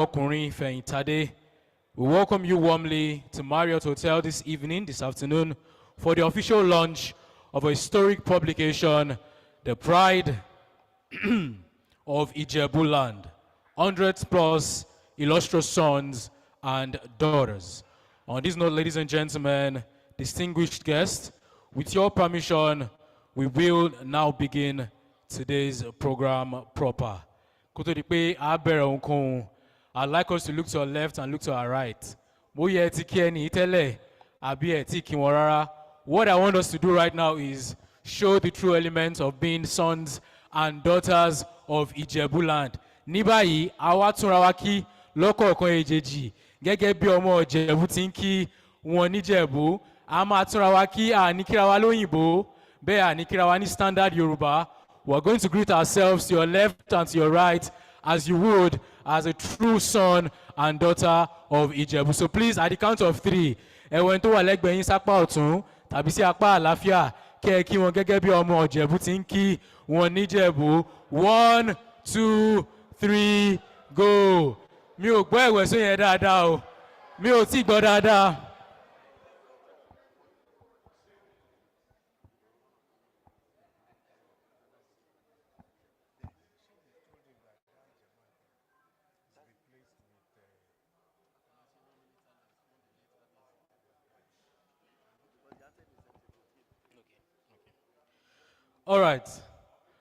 Ọkùnrin Fẹ̀yìntádé, we welcome you warmly to Marriott Hotel this evening, this afternoon, for the official launch of a historic publication, The Pride of Ijebuland, 100 plus illustrious sons and daughters. On this note, ladies and gentlemen, distinguished guests, with your permission, we will now begin today's program proper. Kó tó di pé a bẹ̀rẹ̀ ohunkóhun, I'd like us to look to our left and look to our right. Bóyá ẹ ti kí ẹni tẹ́lẹ̀, àbí ẹ ti kí wọn rárá. What I want us to do right now is show the true elements of being sons and daughters of Ijebuland. Ní báyìí, àwa túnra wa kí lọ́kọ̀ọ̀kan èjèèjì gẹ́gẹ́ bí ọmọ Ìjẹ̀bú ti ń kí wọn níjẹ̀bú. A máa túnra wa kí àní kíra wa lóyìnbó, bẹ́ẹ̀ àní kíra wa ní standard Yorùbá. We're going to greet ourselves to your left and to your right as you would as a true son and daughter of Ijebu. So please, at the count of 3, ẹ̀wọ̀n tó wà lẹ́gbẹ̀ẹ́ yín sápá ọ̀tún tàbí sí apá àlàáfíà kẹ́ ẹ kí wọn gẹ́gẹ́ bí ọmọ Ìjẹ̀bú ti ń kí wọn níjẹ̀bú. 1, 2, 3, go. Mi ò gbọ́ ẹ̀wẹ̀sọ yẹn dáadáa o. Mi ò tí gbọ́ dáadáa. All right,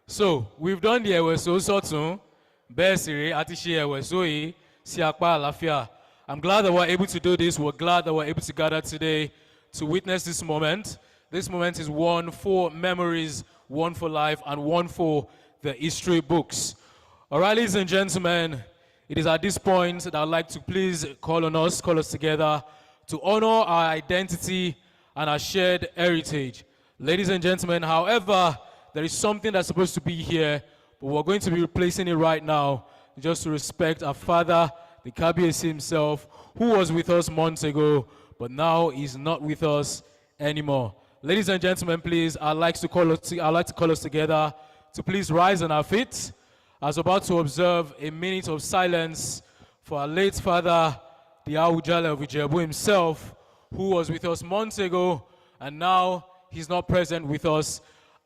so we've done the ẹ̀wẹ̀sọ sọ̀tún, bẹ́ẹ̀ sì rèé àti ṣe ẹ̀wẹ̀sọ yìí sí apá àlàáfíà. I'm glad that we're able to do this. We're glad that we're able to gather today to witness this moment. This moment is one for memories, one for life, and one for the history books. All right, ladies and gentlemen, it is at this point that I'd like to please call us together to honor our identity and our shared heritage. Ladies and gentlemen, however, there is something that's supposed to be here, but we're going to be replacing it right now just to respect our father, the Kabiyesi himself, who was with us months ago, but now is not with us anymore. Ladies and gentlemen, please, I'd like to call us together to please rise on our feet as we're about to observe a minute of silence for our late father, the Awujale of Ijebu himself, who was with us months ago, and now he's not present with us.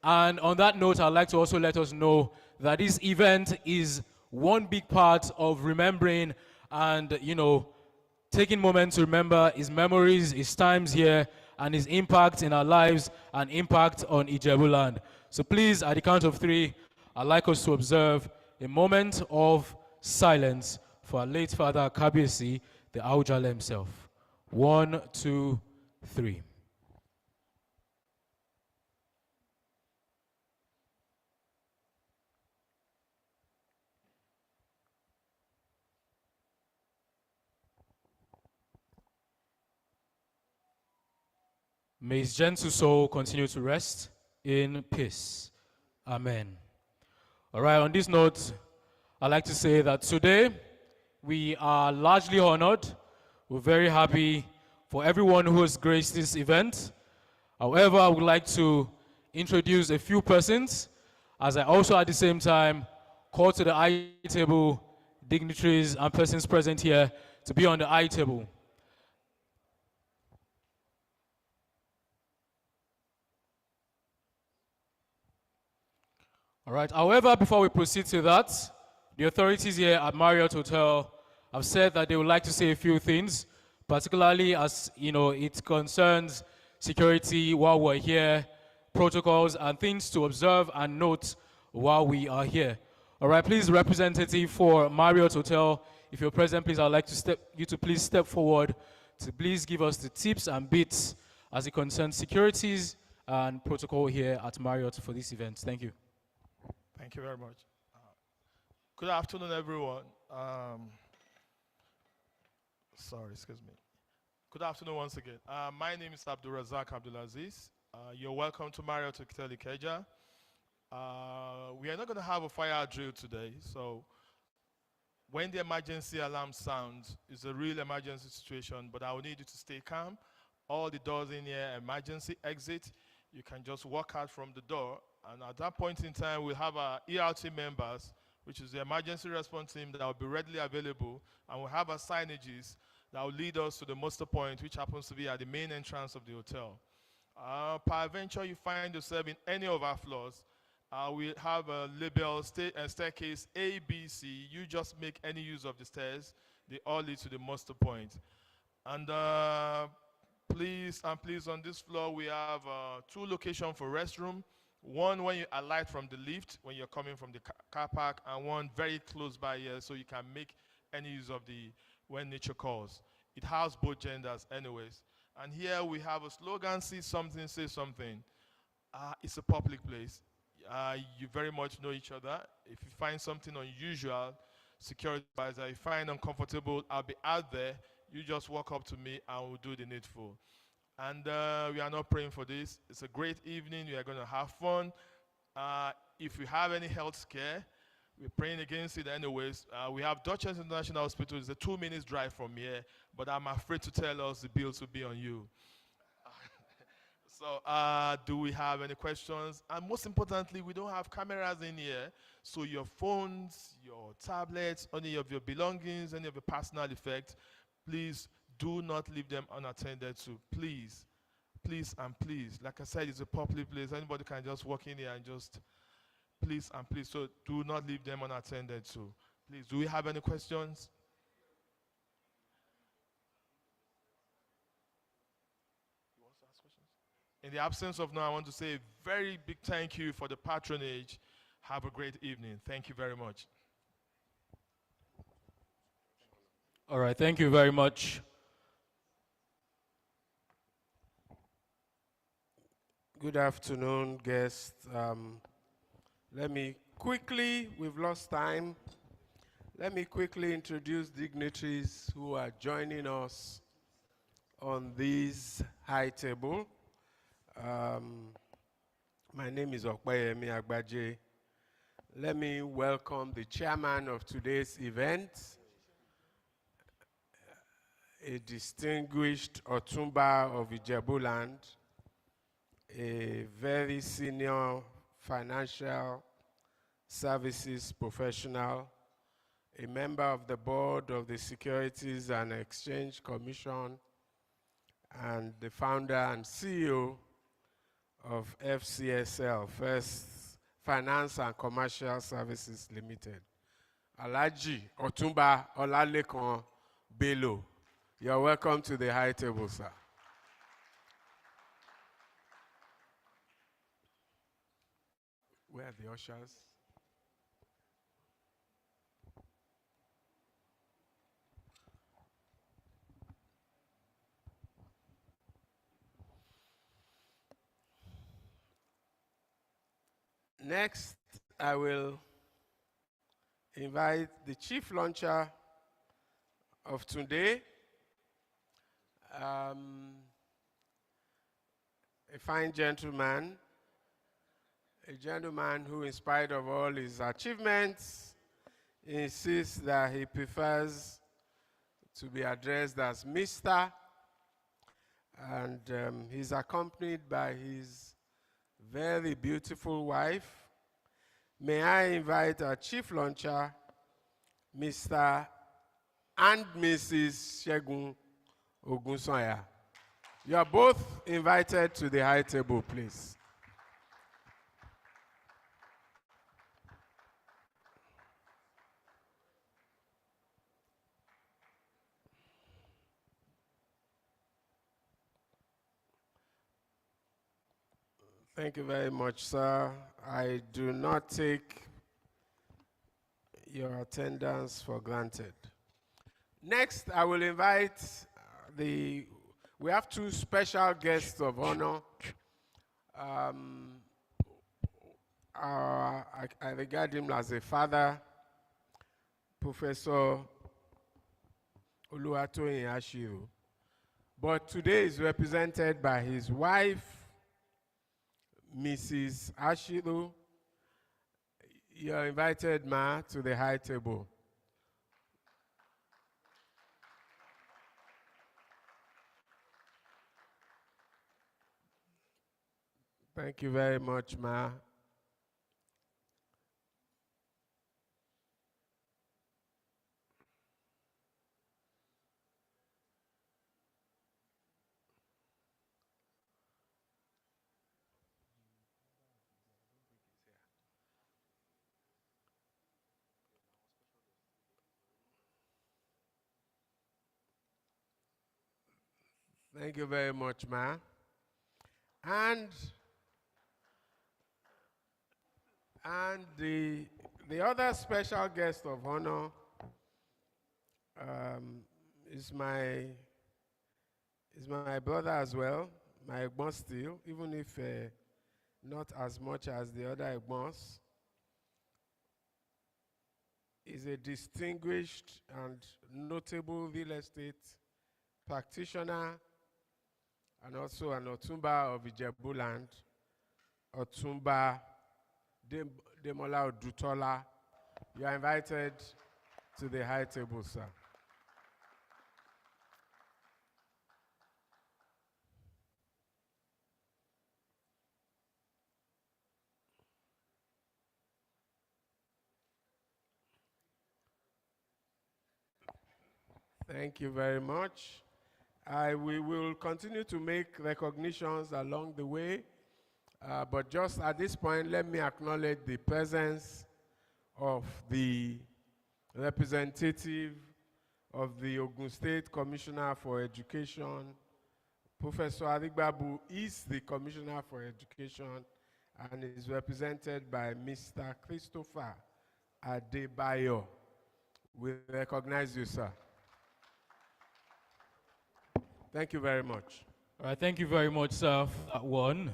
And on that note, I'd like to also let us know that this event is one big part of remembering and, taking moments to remember his memories, his times here, and his impact in our lives and impact on Ijebuland. So please, at the count of 3, I'd like us to observe a moment of silence for our late father, Kabiyesi, the Awujale himself. 1, 2, 3. May his gentle soul continue to rest in peace. Amen. All right, on this note, I'd like to say that today we are largely honored. We're very happy for everyone who has graced this event. However, I would like to introduce a few persons, as I also at the same time call to the I table dignitaries and persons present here to be on the I table. All right, however, before we proceed to that, the authorities here at Marriott Hotel have said that they would like to say a few things, particularly as, it concerns security while we're here, protocols and things to observe and note while we are here. All right, please, representative for Marriott Hotel, if you're present, please, I'd like you to please step forward to please give us the tips and bits as it concerns securities and protocol here at Marriott for this event. Thank you. Thank you very much. Good afternoon, everyone. Excuse me. Good afternoon once again. My name is Abdulrazak Abdulaziz. You're welcome to Marriott Hotel Ikeja. We are not going to have a fire drill today, so when the emergency alarm sounds, it's a real emergency situation, but I will need you to stay calm. All the doors in here, emergency exit. You can just walk out from the door, and at that point in time, we'll have our ERT members which is the emergency response team that will be readily available, and we'll have our signages that will lead us to the muster point, which happens to be at the main entrance of the hotel. Peradventure you find yourself in any of our floors, we have a label staircase A, B, C. You just make any use of the stairs. They all lead to the muster point. And please on this floor we have two locations for restroom. One when you alight from the lift when you're coming from the car park, and one very close by here so you can make any use of the when nature calls. It has both genders anyways. And here we have a slogan, see something, say something. It's a public place. You very much know each other. If you find something unusual, security advisor, you find uncomfortable, I'll be out there. You just walk up to me and we'll do the needful. And we are not praying for this. It's a great evening. We are going to have fun. If you have any health scare, we're praying against it anyways. We have Duchess International Hospital. It's a 2 minutes drive from here, but I'm afraid to tell us the bills will be on you. So do we have any questions? And most importantly, we don't have cameras in here. So your phones, your tablets, any of your belongings, any of your personal effects, please do not leave them unattended to. Please, please, and please. Like I said, it's a public place. Anybody can just walk in here and just, please and please. So do not leave them unattended to. Please, do we have any questions? You want to ask questions? In the absence of now, I want to say a very big thank you for the patronage. Have a great evening. Thank you very much. All right, thank you very much. Good afternoon, guests. Let me quickly, we've lost time. Let me quickly introduce dignitaries who are joining us on this high table. My name is Okpayemi Agbaje. Let me welcome the chairman of today's event, a distinguished Otumba of Ijebuland, a very senior financial services professional, a member of the board of the Securities and Exchange Commission, and the founder and CEO of FCSL, First Finance and Commercial Services Limited. Alhaji Otumba Olalekan Bello. You're welcome to the high table, sir. Where are the ushers? Next, I will invite the chief launcher of today, a fine gentleman, a gentleman who, in spite of all his achievements, insists that he prefers to be addressed as Mr. And he's accompanied by his very beautiful wife. May I invite our chief launcher, Mr. and Mrs. Shegun Ogunsanya. You are both invited to the high table, please. Thank you very much, sir. I do not take your attendance for granted. Next, I will invite we have two special guests of honor. I regard him as a father, Professor Oluwatoyin Ashiru. But today is represented by his wife, Mrs. Ashiru. You are invited, ma, to the high table. Thank you very much, ma. Thank you very much, ma. And the other special guest of honor um, is my brother as well, my Egbon still, even if not as much as the other Egbons. Is a distinguished and notable real estate practitioner and also an Otumba of Ijebu land, Otumba Demola Odutola. You are invited to the high table, sir. Thank you very much. We will continue to make recognitions along the way, but just at this point, let me acknowledge the presence of the representative of the Ogun State Commissioner for Education. Professor Arigbabu is the Commissioner for Education and is represented by Mr. Christopher Adebayo. We recognize you, sir. Thank you very much. All right, thank you very much, sir, for that one.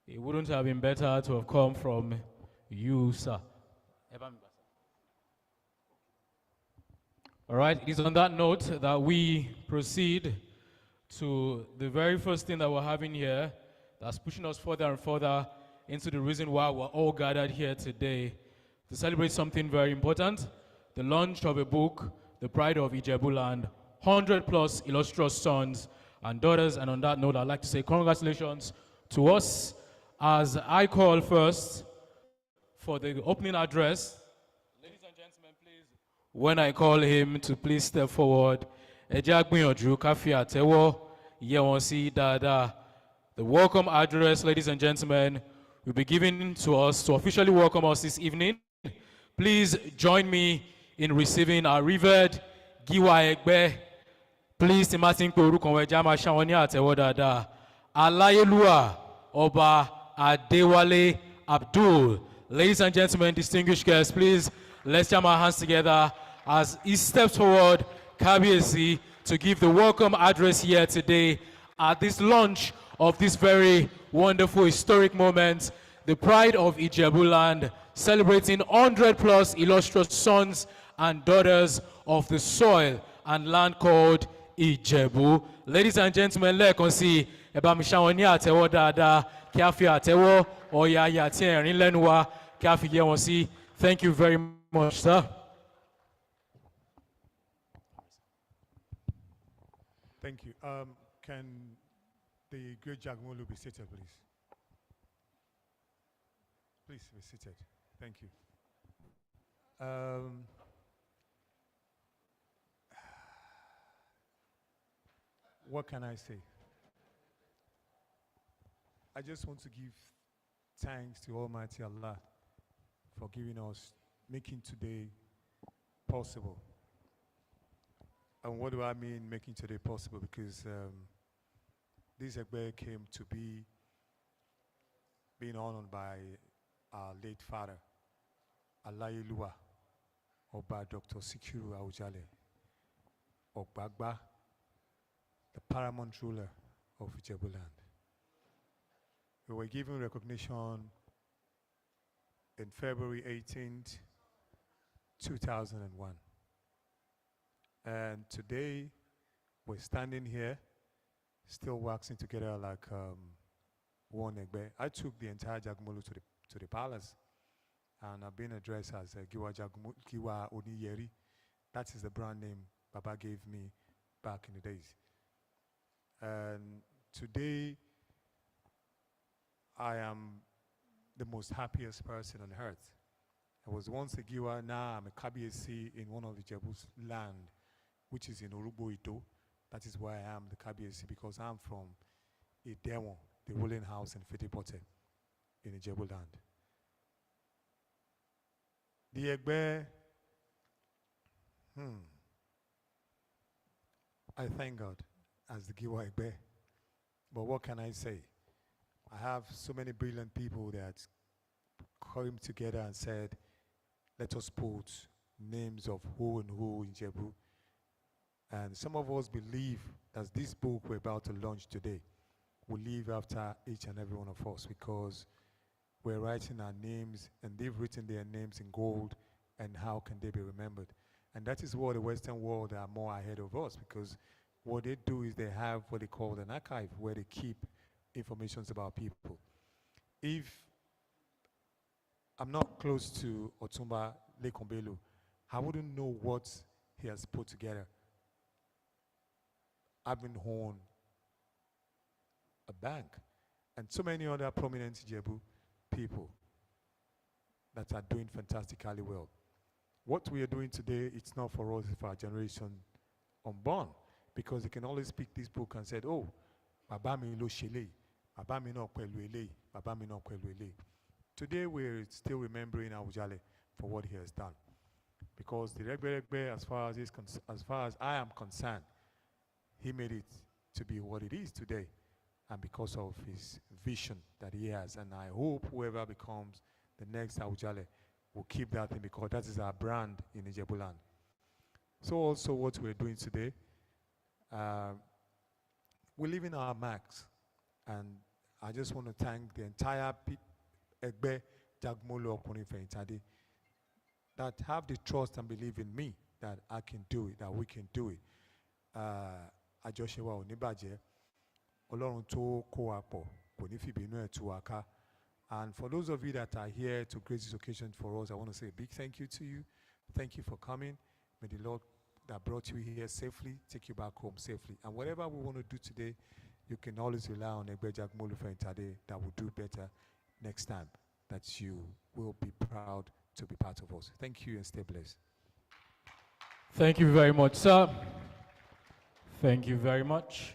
It wouldn't have been better to have come from you, sir. All right, it is on that note that we proceed to the very first thing that we're having here that's pushing us further and further into the reason why we're all gathered here today to celebrate something very important, the launch of a book, The Pride of Ijebu Land, 100 plus illustrious sons and daughters. And on that note, I'd like to say congratulations to us as I call first for the opening address. Ladies and gentlemen, please, when I call him to please step forward, the welcome address, ladies and gentlemen, will be given to us to officially welcome us this evening. Please join me in receiving our revered Giwa Egbe. Please, Timatin Perukonwe Jama Shawani Atewodada. Alayelua Oba Adewale Abdul. Ladies and gentlemen, distinguished guests, please let's jam our hands together as he steps forward, Kabiesi, to give the welcome address here today at this launch of this very wonderful historic moment, the Pride of Ijebu Land, celebrating 100 plus illustrious sons and daughters of the soil and land called Ijebu. Ladies and gentlemen, let's see about Mishawani Atewo Dada, Kafi Atewo, Oya Yatien Lenwa, Kafi Yewonsi. Thank you very much, sir. Thank you. Can the great Jagmolu be seated, please? Please be seated. Thank you. What can I say? I just want to give thanks to Almighty Allah for giving us, making today possible. And what do I mean making today possible? Because this Egbe came to be being honored by our late father, Alayelua, Oba Dr. Sikiru Aujale, Ogbagba, the paramount ruler of Ijebu Land. We were given recognition in February 18th, 2001. And today, we're standing here, still waxing together like one Egbe. I took the entire Jagmolu to the palace, and I've been addressed as Giwa Oniyeri. That is the brand name Baba gave me back in the days. And today, I am the most happiest person on earth. I was once a Giwa, now I'm a Kabiesi in one of the Ijebu's land, which is in Urugbo Ito. That is why I am the Kabiesi, because I'm from Idewon, the ruling house in Fitipote, in Ijebu land. The Egbe, I thank God. as the Giwa Egbe. But what can I say? I have so many brilliant people that came together and said, let us put names of who and who in Jebu. And some of us believe that this book we're about to launch today will live after each and every one of us, because we're writing our names and they've written their names in gold, and how can they be remembered? And that is what the Western world are more ahead of us, because what they do is they have what they call an archive where they keep informations about people. If I'm not close to Otumba Lekombelu, I wouldn't know what he has put together. I've been honed a bank, and so many other prominent Jebu people that are doing fantastically well. What we are doing today, it's not for us, it's for our generation unborn, because they can always pick this book and say, oh, Baba mi lo shele, Baba mi no pelu ele, Baba mi no pelu ele. Today we're still remembering Awujale for what he has done, because the Regbe, as far as I am concerned, he made it to be what it is today, and because of his vision that he has. And I hope whoever becomes the next Awujale will keep that thing, because that is our brand in Ijebuland. So also what we're doing today, we're leaving our marks, and I just want to thank the entire Egbe Jagmolo Okunin Feyintade that have the trust and believe in me that I can do it, that we can do it. Àjọṣe wa ò ní bàjẹ́, Ọlọ́run tó kó wa pọ̀ kò ní fìbínú ẹ̀ tú wa ká. And for those of you that are here to grace this occasion for us, I want to say a big thank you to you. Thank you for coming. May the Lord that brought you here safely take you back home safely. And whatever we want to do today, you can always rely on Egbe Jagmolo Feyintade that will do better next time, that you will be proud to be part of us. Thank you and stay blessed. Thank you very much, sir. Thank you very much.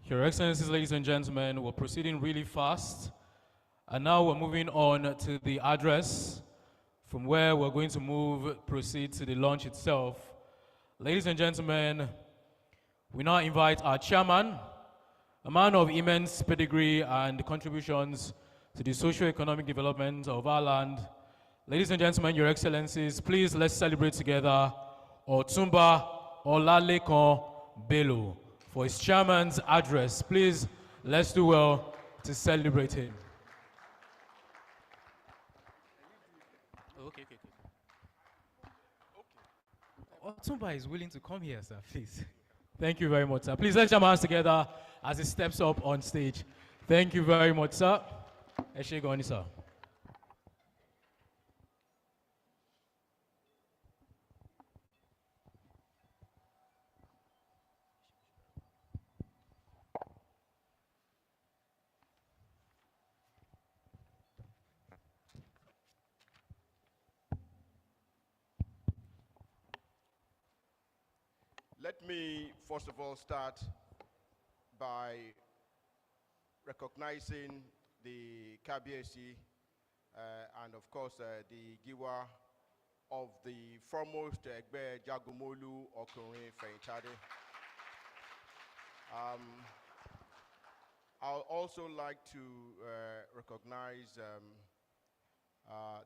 Your Excellencies, ladies and gentlemen, we're proceeding really fast. And now we're moving on to the address, from where we're going to proceed to the launch itself. Ladies and gentlemen, we now invite our chairman, a man of immense pedigree and contributions to the socio-economic development of our land. Ladies and gentlemen, Your Excellencies, please let's celebrate together Otumba Olalekan Bello for his chairman's address. Please, let's do well to celebrate him. Okay. Otumba is willing to come here, sir, please. Thank you very much, sir. Please let's jam our hands together as he steps up on stage. Thank you very much, sir. Eshe Goni, sir. Let me, first of all, start by recognizing the KBSC and, of course, the Giwa of the foremost Egbe Jagomolu Okunin Feyintade. I'll also like to recognize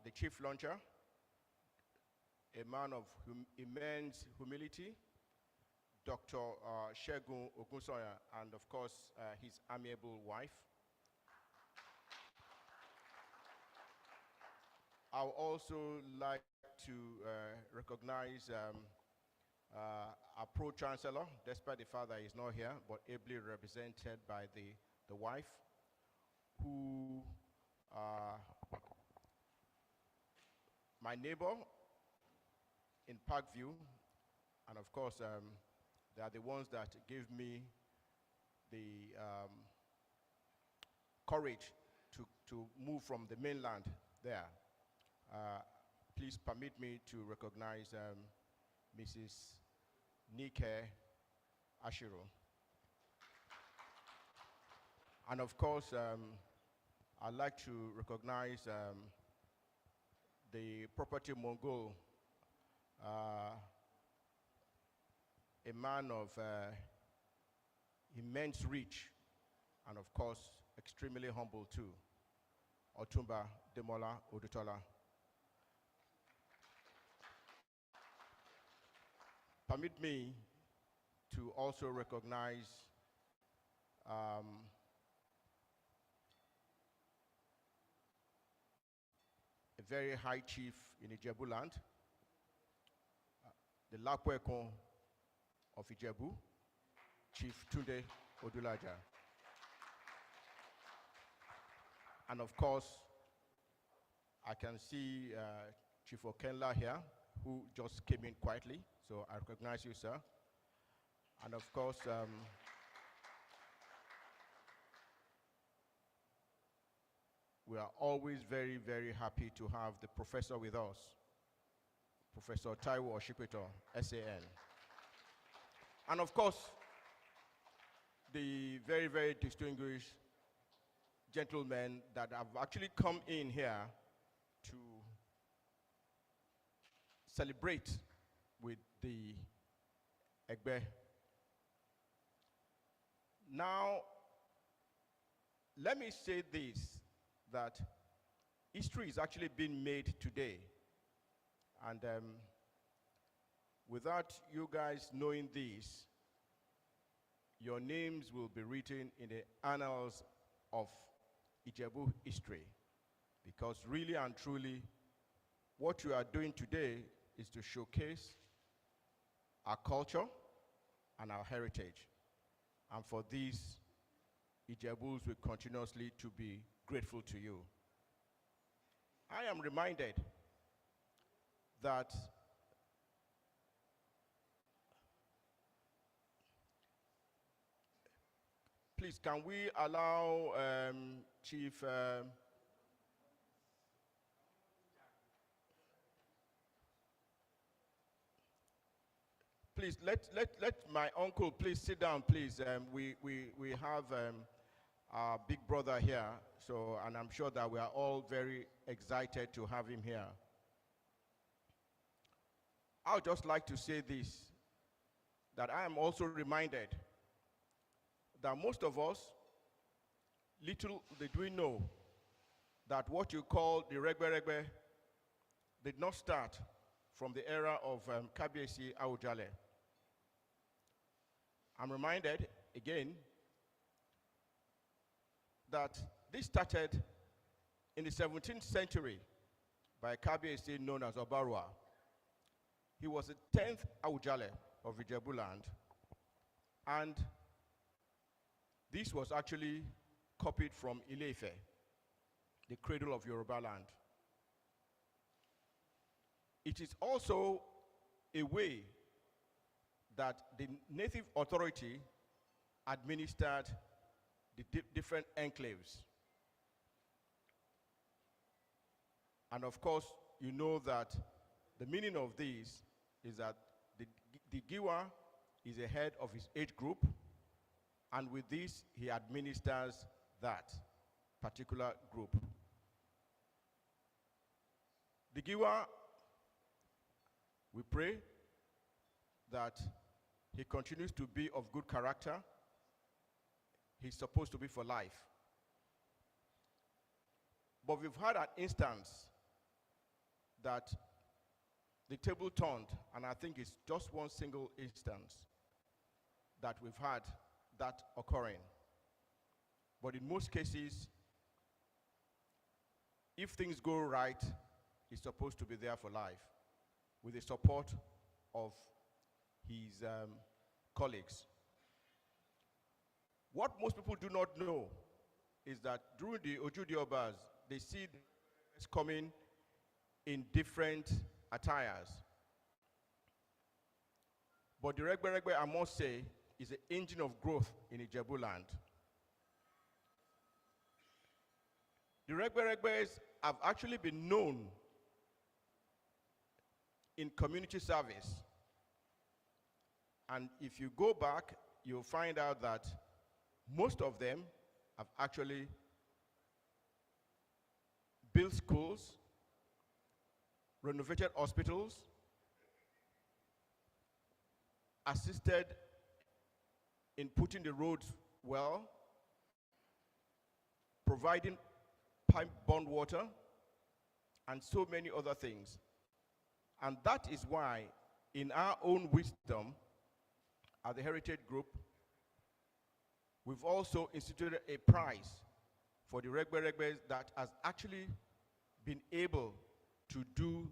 the chief launcher, a man of immense humility, Dr. Shegun Ogunsoya, and of course, his amiable wife. I would also like to recognize our Pro-Chancellor, despite the fact that he's not here, but ably represented by the wife, who my neighbor in Parkview, and of course, they are the ones that give me the courage to move from the mainland there. Please permit me to recognize Mrs. Nike Ashiro. And of course, I'd like to recognize the property Mongol, a man of immense reach, and of course, extremely humble too, Otumba Demola Odutola. Permit me to also recognize a very high chief in Ijebu land, the Lakwekon of Ijebu, Chief Tunde Odulaja. And of course, I can see Chief Okenla here, who just came in quietly, so I recognize you, sir. And of course, we are always very, very happy to have the professor with us, Professor Taiwo Oshipito, SAN. And of course, the very, very distinguished gentlemen that have actually come in here to celebrate with the Egbe. Now, let me say this, that history is actually being made today. And without you guys knowing this, your names will be written in the annals of Ijebu history. Because really and truly, what you are doing today is to showcase our culture and our heritage. And for this, Ijebus will continuously to be grateful to you. I am reminded that please, can we allow Chief please let my uncle please sit down, please. We have our big brother here, so, and I'm sure that we are all very excited to have him here. I would just like to say this, that I am also reminded that most of us, little did we know that what you call the Regbe did not start from the era of Kabiesi Awujale. I'm reminded again that this started in the 17th century by a Kabiesi known as Obarua. He was the 10th Awujale of Ijebu land, and this was actually copied from Ile-Ife, the cradle of Yoruba land. It is also a way that the native authority administered the different enclaves. And of course, you know that the meaning of this is that the Giwa is a head of his age group, and with this, he administers that particular group. The Giwa, we pray that he continues to be of good character. He's supposed to be for life. But we've had an instance that the table turned, and I think it's just one single instance that we've had that occurring. But in most cases, if things go right, he's supposed to be there for life with the support of his colleagues. What most people do not know is that during the Ojudiobas, they see the coming in different attires. But the Regbe, I must say, is an engine of growth in Ijebu land. The Regbes have actually been known in community service. And if you go back, you'll find out that most of them have actually built schools, renovated hospitals, assisted in putting the roads well, providing pipe-borne water, and so many other things. And that is why, in our own wisdom, at the Heritage Group, we've also instituted a prize for the Regbe that has actually been able to do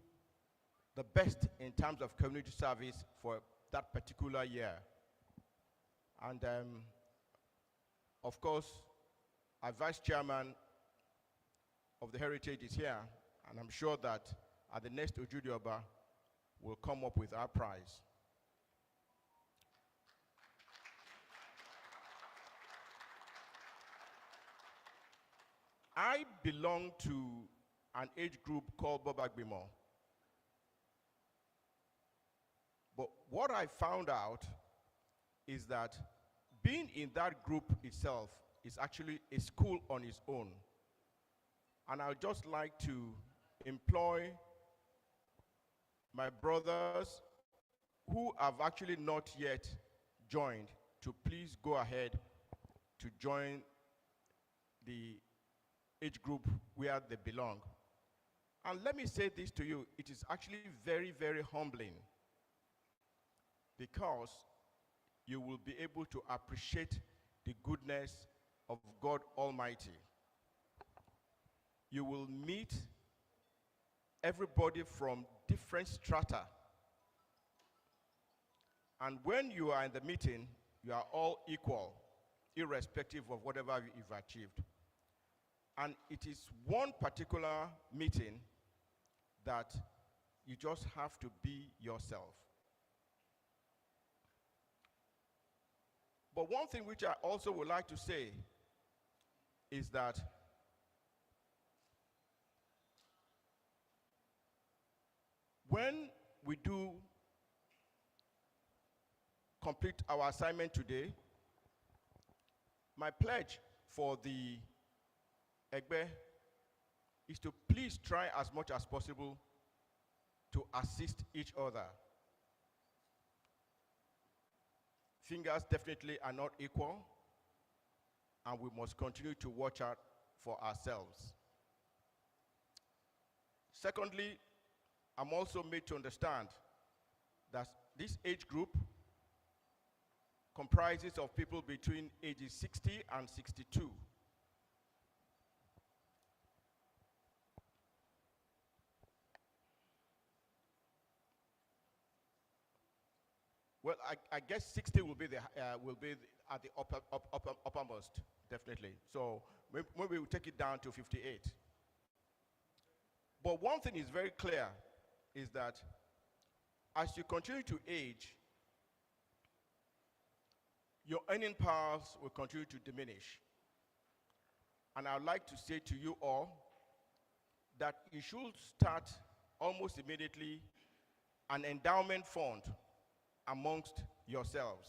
the best in terms of community service for that particular year. And of course, our vice chairman of the Heritage is here, and I'm sure that at the next Ojudioba, we'll come up with our prize. I belong to an age group called Bobagbimo. But what I found out is that being in that group itself is actually a school on its own. And I would just like to employ my brothers who have actually not yet joined to please go ahead to join the age group where they belong. And let me say this to you, it is actually very, very humbling, because you will be able to appreciate the goodness of God Almighty. You will meet everybody from different strata. And when you are in the meeting, you are all equal, irrespective of whatever you've achieved. And it is one particular meeting that you just have to be yourself. But one thing which I also would like to say is that when we do complete our assignment today, my pledge for the Egbe is to please try as much as possible to assist each other. Fingers definitely are not equal, and we must continue to watch out for ourselves. Secondly, I'm also made to understand that this age group comprises of people between ages 60 and 62. Well, I guess 60 will be at the uppermost, definitely. So maybe we'll take it down to 58. But one thing is very clear, is that as you continue to age, your earning powers will continue to diminish. And I'd like to say to you all that you should start almost immediately an endowment fund amongst yourselves.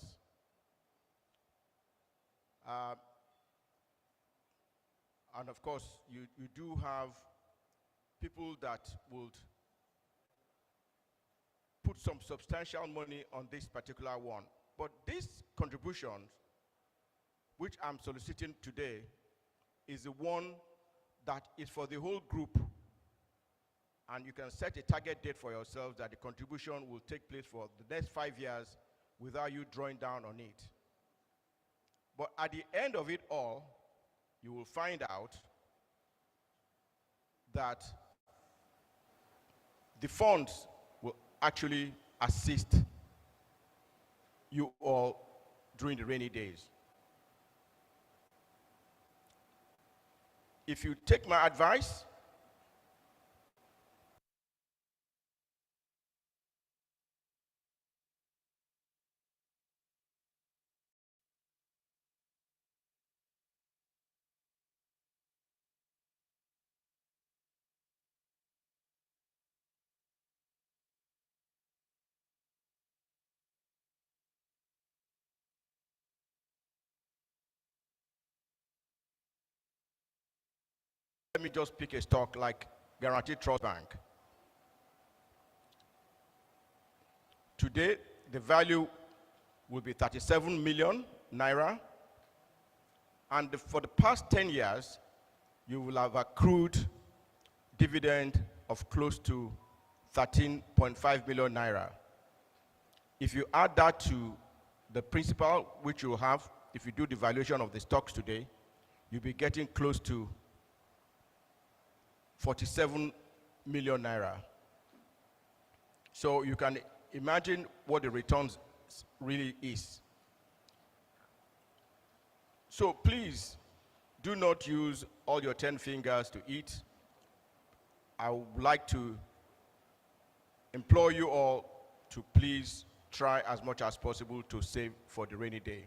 And of course, you do have people that would put some substantial money on this particular one. But these contributions, which I'm soliciting today, is the one that is for the whole group. And you can set a target date for yourselves that the contribution will take place for the next 5 years without you drawing down on it. But at the end of it all, you will find out that the funds will actually assist you all during the rainy days. If you take my advice, let me just pick a stock like Guaranteed Trust Bank. Today, the value will be 37 million naira. And for the past 10 years, you will have accrued dividend of close to 13.5 million naira. If you add that to the principal which you have, if you do the valuation of the stocks today, you'll be getting close to 47 million naira. So you can imagine what the returns really is. So please, do not use all your 10 fingers to eat. I would like to implore you all to please try as much as possible to save for the rainy day.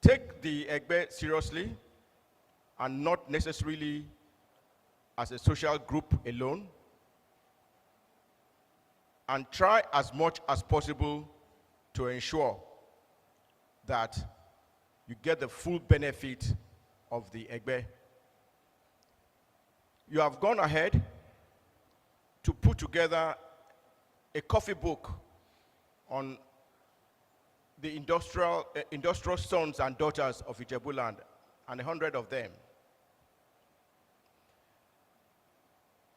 Take the Egbe seriously and not necessarily as a social group alone. And try as much as possible to ensure that you get the full benefit of the Egbe. You have gone ahead to put together a coffee book on the industrial sons and daughters of Ijebuland, and 100 of them.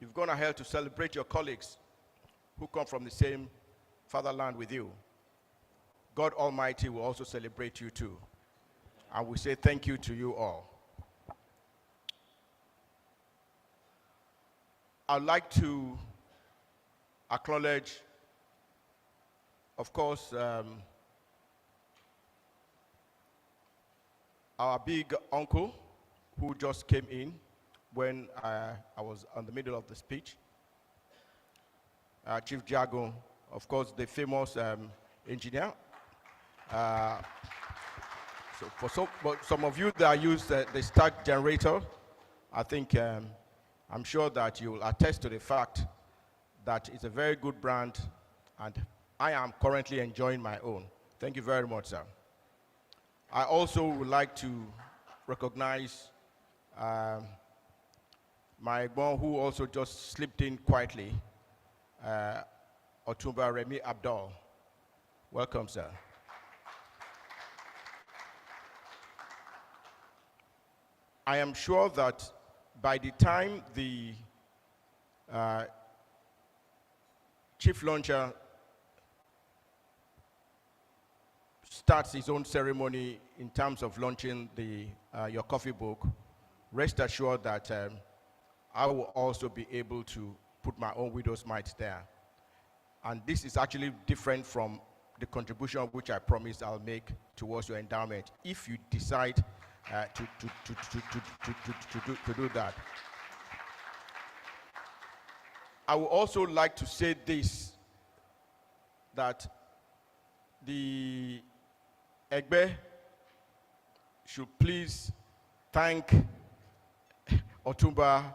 You've gone ahead to celebrate your colleagues who come from the same fatherland with you. God Almighty will also celebrate you too. And we say thank you to you all. I'd like to acknowledge, of course, our big uncle who just came in when I was in the middle of the speech. Chief Jago, of course, the famous engineer. So for some of you that use the stack generator, I think I'm sure that you will attest to the fact that it's a very good brand, and I am currently enjoying my own. Thank you very much, sir. I also would like to recognize my mom, who also just slipped in quietly, Otumba Remi Abdul. Welcome, sir. I am sure that by the time the chief launcher starts his own ceremony in terms of launching your coffee book, rest assured that I will also be able to put my own widow's mite there. And this is actually different from the contribution which I promised I'll make towards your endowment, if you decide to do that. I would also like to say this, that the Egbe should please thank Otumba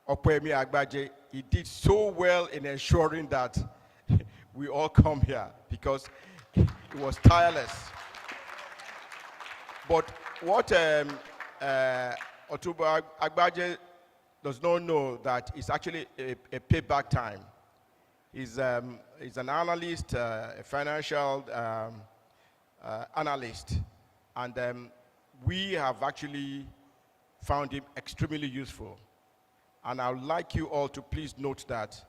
Okwemi Agbaje. He did so well in ensuring that we all come here, because he was tireless. But what Otumba Agbaje does not know that it's actually a payback time. He's an analyst, a financial analyst, and we have actually found him extremely useful. And I would like you all to please note that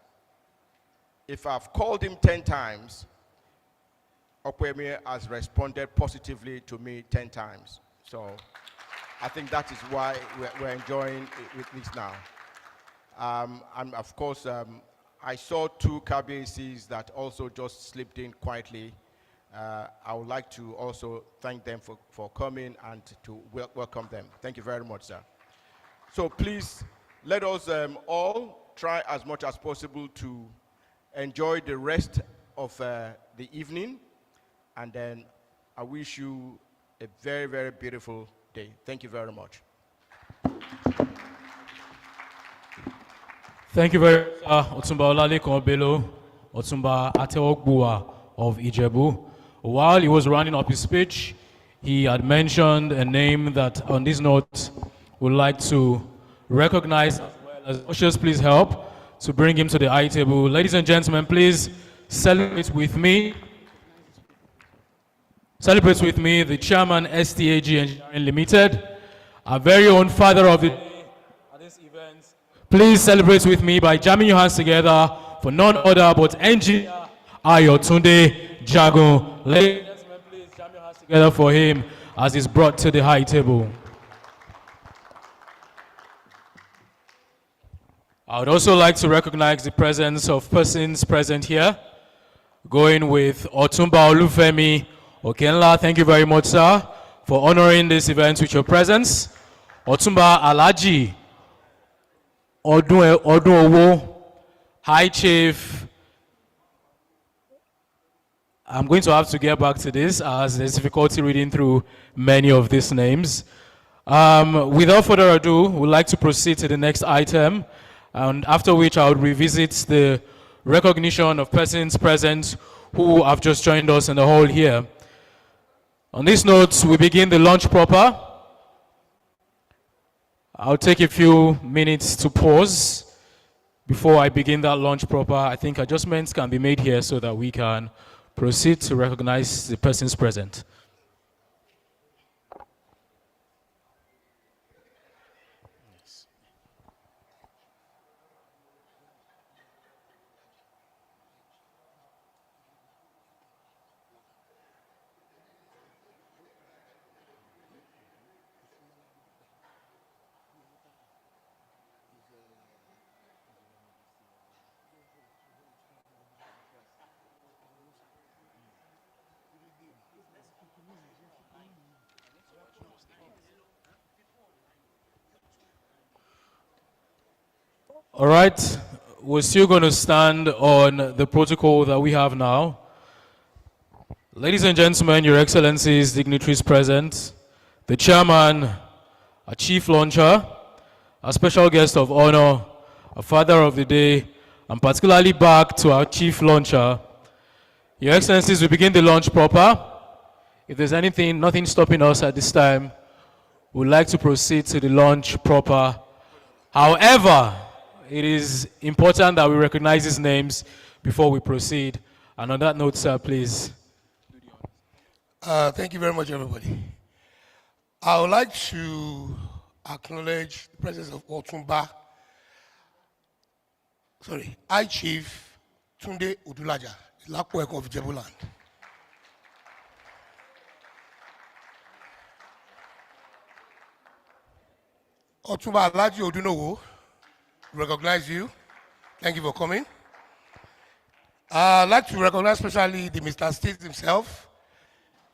if I've called him 10 times, Okwemi has responded positively to me 10 times. So I think that is why we're enjoying with this now. And of course, I saw two KBACs that also just slipped in quietly. I would like to also thank them for coming and to welcome them. Thank you very much, sir. So please, let us all try as much as possible to enjoy the rest of the evening. And then I wish you a very, very beautiful day. Thank you very much. Thank you very much, Otumba Olalekan Bello, Otumba Ateogbua of Ijebu. While he was rounding up his speech, he had mentioned a name that, on this note, would like to recognize, as well as ushers, please help to bring him to the high table. Ladies and gentlemen, please celebrate with me. Celebrate with me the chairman, STAG Engineering Limited, our very own father of the day at this event. Please celebrate with me by jamming your hands together for none other but engineer Ayotunde Jagun. Ladies and gentlemen, please jam your hands together for him as he's brought to the high table. I would also like to recognize the presence of persons present here, going with Otumba Olufemi Okenla. Thank you very much, sir, for honoring this event with your presence. Otumba Alaji Odunowo, High Chief. I'm going to have to get back to this as there's difficulty reading through many of these names. Without further ado, we'd like to proceed to the next item, and after which I would revisit the recognition of persons present who have just joined us in the hall here. On this note, we begin the lunch proper. I'll take a few minutes to pause before I begin that lunch proper. I think adjustments can be made here so that we can proceed to recognize the persons present. All right, we're still going to stand on the protocol that we have now. Ladies and gentlemen, Your Excellencies, dignitaries present, the chairman, our chief launcher, our special guest of honor, our father of the day, and particularly back to our chief launcher. Your Excellencies, we begin the launch proper. If there's nothing stopping us at this time, we'd like to proceed to the launch proper. However, it is important that we recognize these names before we proceed. And on that note, sir, please. Thank you very much, everybody. I would like to acknowledge the presence of Otumba, High Chief Tunde Odulaja, Lakweko of Jebuland. Otumba Alaji Odunowo, recognize you. Thank you for coming. I'd like to recognize especially the Mr. State himself,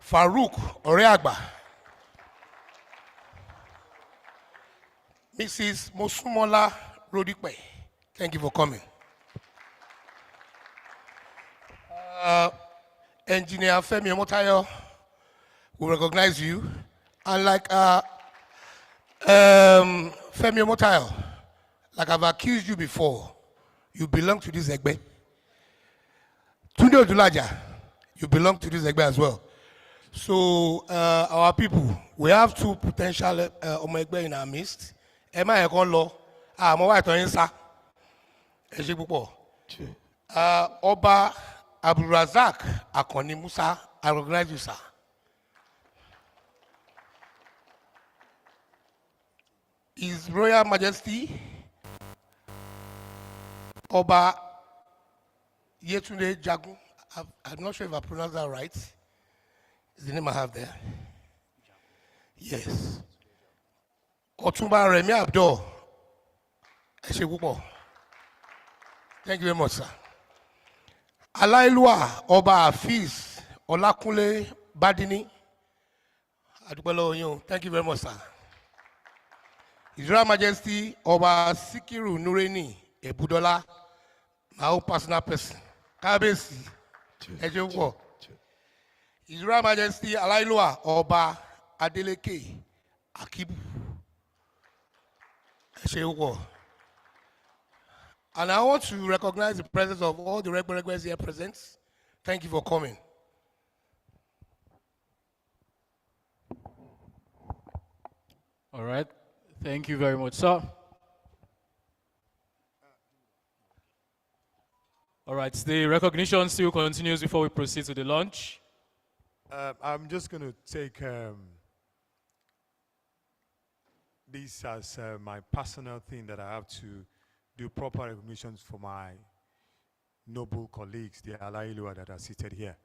Farouk Oreagba, Mrs. Mosumola Rodikwe. Thank you for coming. Engineer Femi Omotayo, we recognize you. And like Femi Omotayo, like I've accused you before, you belong to this Egbe. Tunde Odulaja, you belong to this Egbe as well. So our people, we have two potential Omegbe in our midst. Emma Ekolo, Mowa Toyinsa, Ejibupo. Oba Abdulrazak Akoni Musa, I recognize you, sir. His Royal Majesty Oba Yetunde Jagun, I'm not sure if I pronounced that right. Is the name I have there? Yes. Otumba Remi Abdo. Thank you very much, sir. Alailua Oba Hafiz Olakunle Badini. Thank you very much, sir. His Royal Majesty Oba Sikiru Nureni Ebudola, my own personal person. Kabesi. His Royal Majesty Alailua Oba Adeleke Akibu. And I want to recognize the presence of all the regulars here present. Thank you for coming. All right. Thank you very much, sir. All right. The recognition still continues before we proceed to the launch. I'm just going to take this as my personal thing that I have to do proper recognitions for my noble colleagues, the Alailua that are seated here.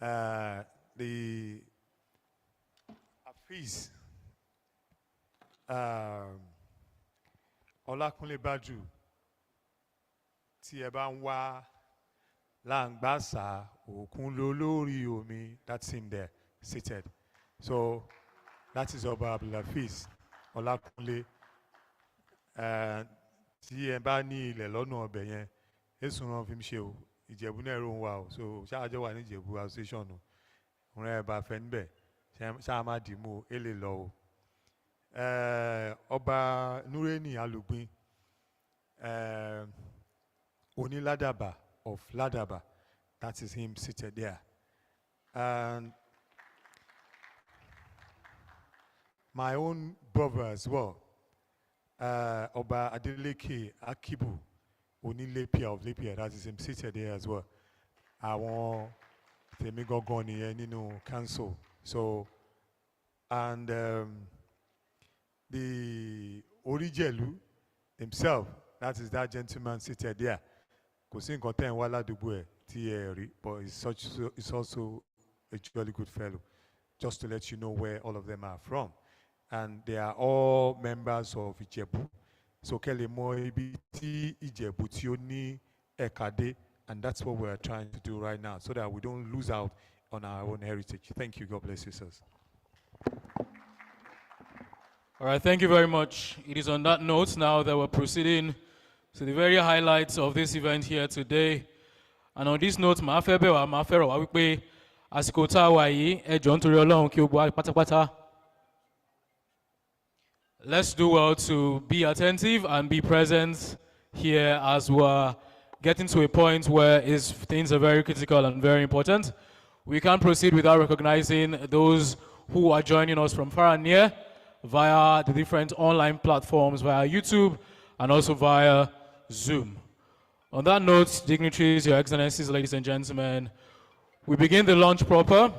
The Afiz Olakunle Baju tí ẹ bá ń wá Langbasa Okun Lolori Omi, that's him there, seated. So that is Oba Abdulafiz Olakunle. Tí ẹ bá ní ilẹ̀ lọ́nà ọbẹ̀ yẹn, èsùn ràn fi ń ṣe o, Ìjẹ̀bú náà rò ń wá o, so ṣáàjọ́ wà ní Ìjẹ̀bú association o, òun ẹ̀ bá fẹ́ níbẹ̀, ṣáà má dìímú o, èlé lọ o. Ọba Nureni Alugbin, Oni Ladaba of Ladaba, that is him seated there. And my own brother as well, Oba Adeleke Akibu, Oni Lepia of Lepia, that is him seated there as well. Àwọn tèmi gangan nìyẹn nínú council. So, and the Orijelu himself, that is that gentleman seated there. Kò sí nǹkan tẹ́ ń wá ládùúgbò ẹ̀ tí ẹ rí, but it's also a jolly good fellow. Just to let you know where all of them are from. And they are all members of Ijebu. So kẹ́lẹ̀ mọ ibi tí Ìjẹ̀bú tí ó ní ẹ̀ka dé, and that's what we're trying to do right now, so that we don't lose out on our own heritage. Thank you. God bless you, sirs. All right, thank you very much. It is on that note now that we're proceeding to the very highlights of this event here today. And on this note, màá fẹ́ bẹ̀ wá, màá fẹ́ rọ̀ wá wípé àsìkò tá a wà yìí, ẹ jọ̀ọ́ nítorí Ọlọ́run kí o gbọ́ pátápátá. Let's do well to be attentive and be present here as we're getting to a point where things are very critical and very important. We can't proceed without recognizing those who are joining us from far and near via the different online platforms, via YouTube and also via Zoom. On that note, dignitaries, Your Excellencies, ladies and gentlemen, we begin the launch proper.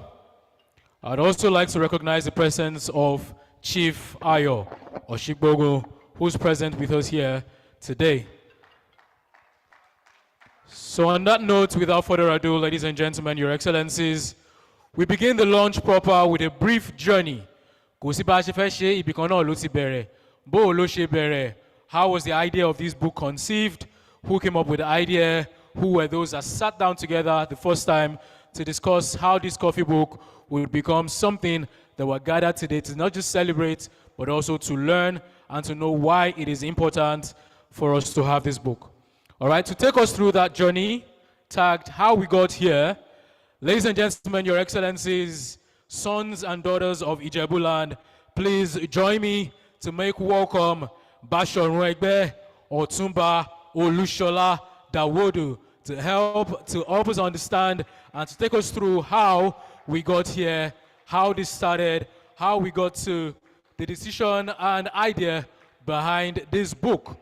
I'd also like to recognize the presence of Chief Ayo Oshigbogo, who's present with us here today. So on that note, without further ado, ladies and gentlemen, Your Excellencies, we begin the launch proper with a brief journey. Kò sí bá a ṣe fẹ́ ṣe, ibì kan náà ló ti bẹ̀rẹ̀. Bó o ló ṣe bẹ̀rẹ̀? How was the idea of this book conceived? Who came up with the idea? Who were those that sat down together the first time to discuss how this coffee book will become something that we're gathered today to not just celebrate, but also to learn and to know why it is important for us to have this book. All right, to take us through that journey, tagged How We Got Here, ladies and gentlemen, Your Excellencies, sons and daughters of Ijebuland, please join me to make welcome Bashorun Egbe, Otumba Olushola Dawodu, to help us understand and to take us through how we got here, how this started, how we got to the decision and idea behind this book,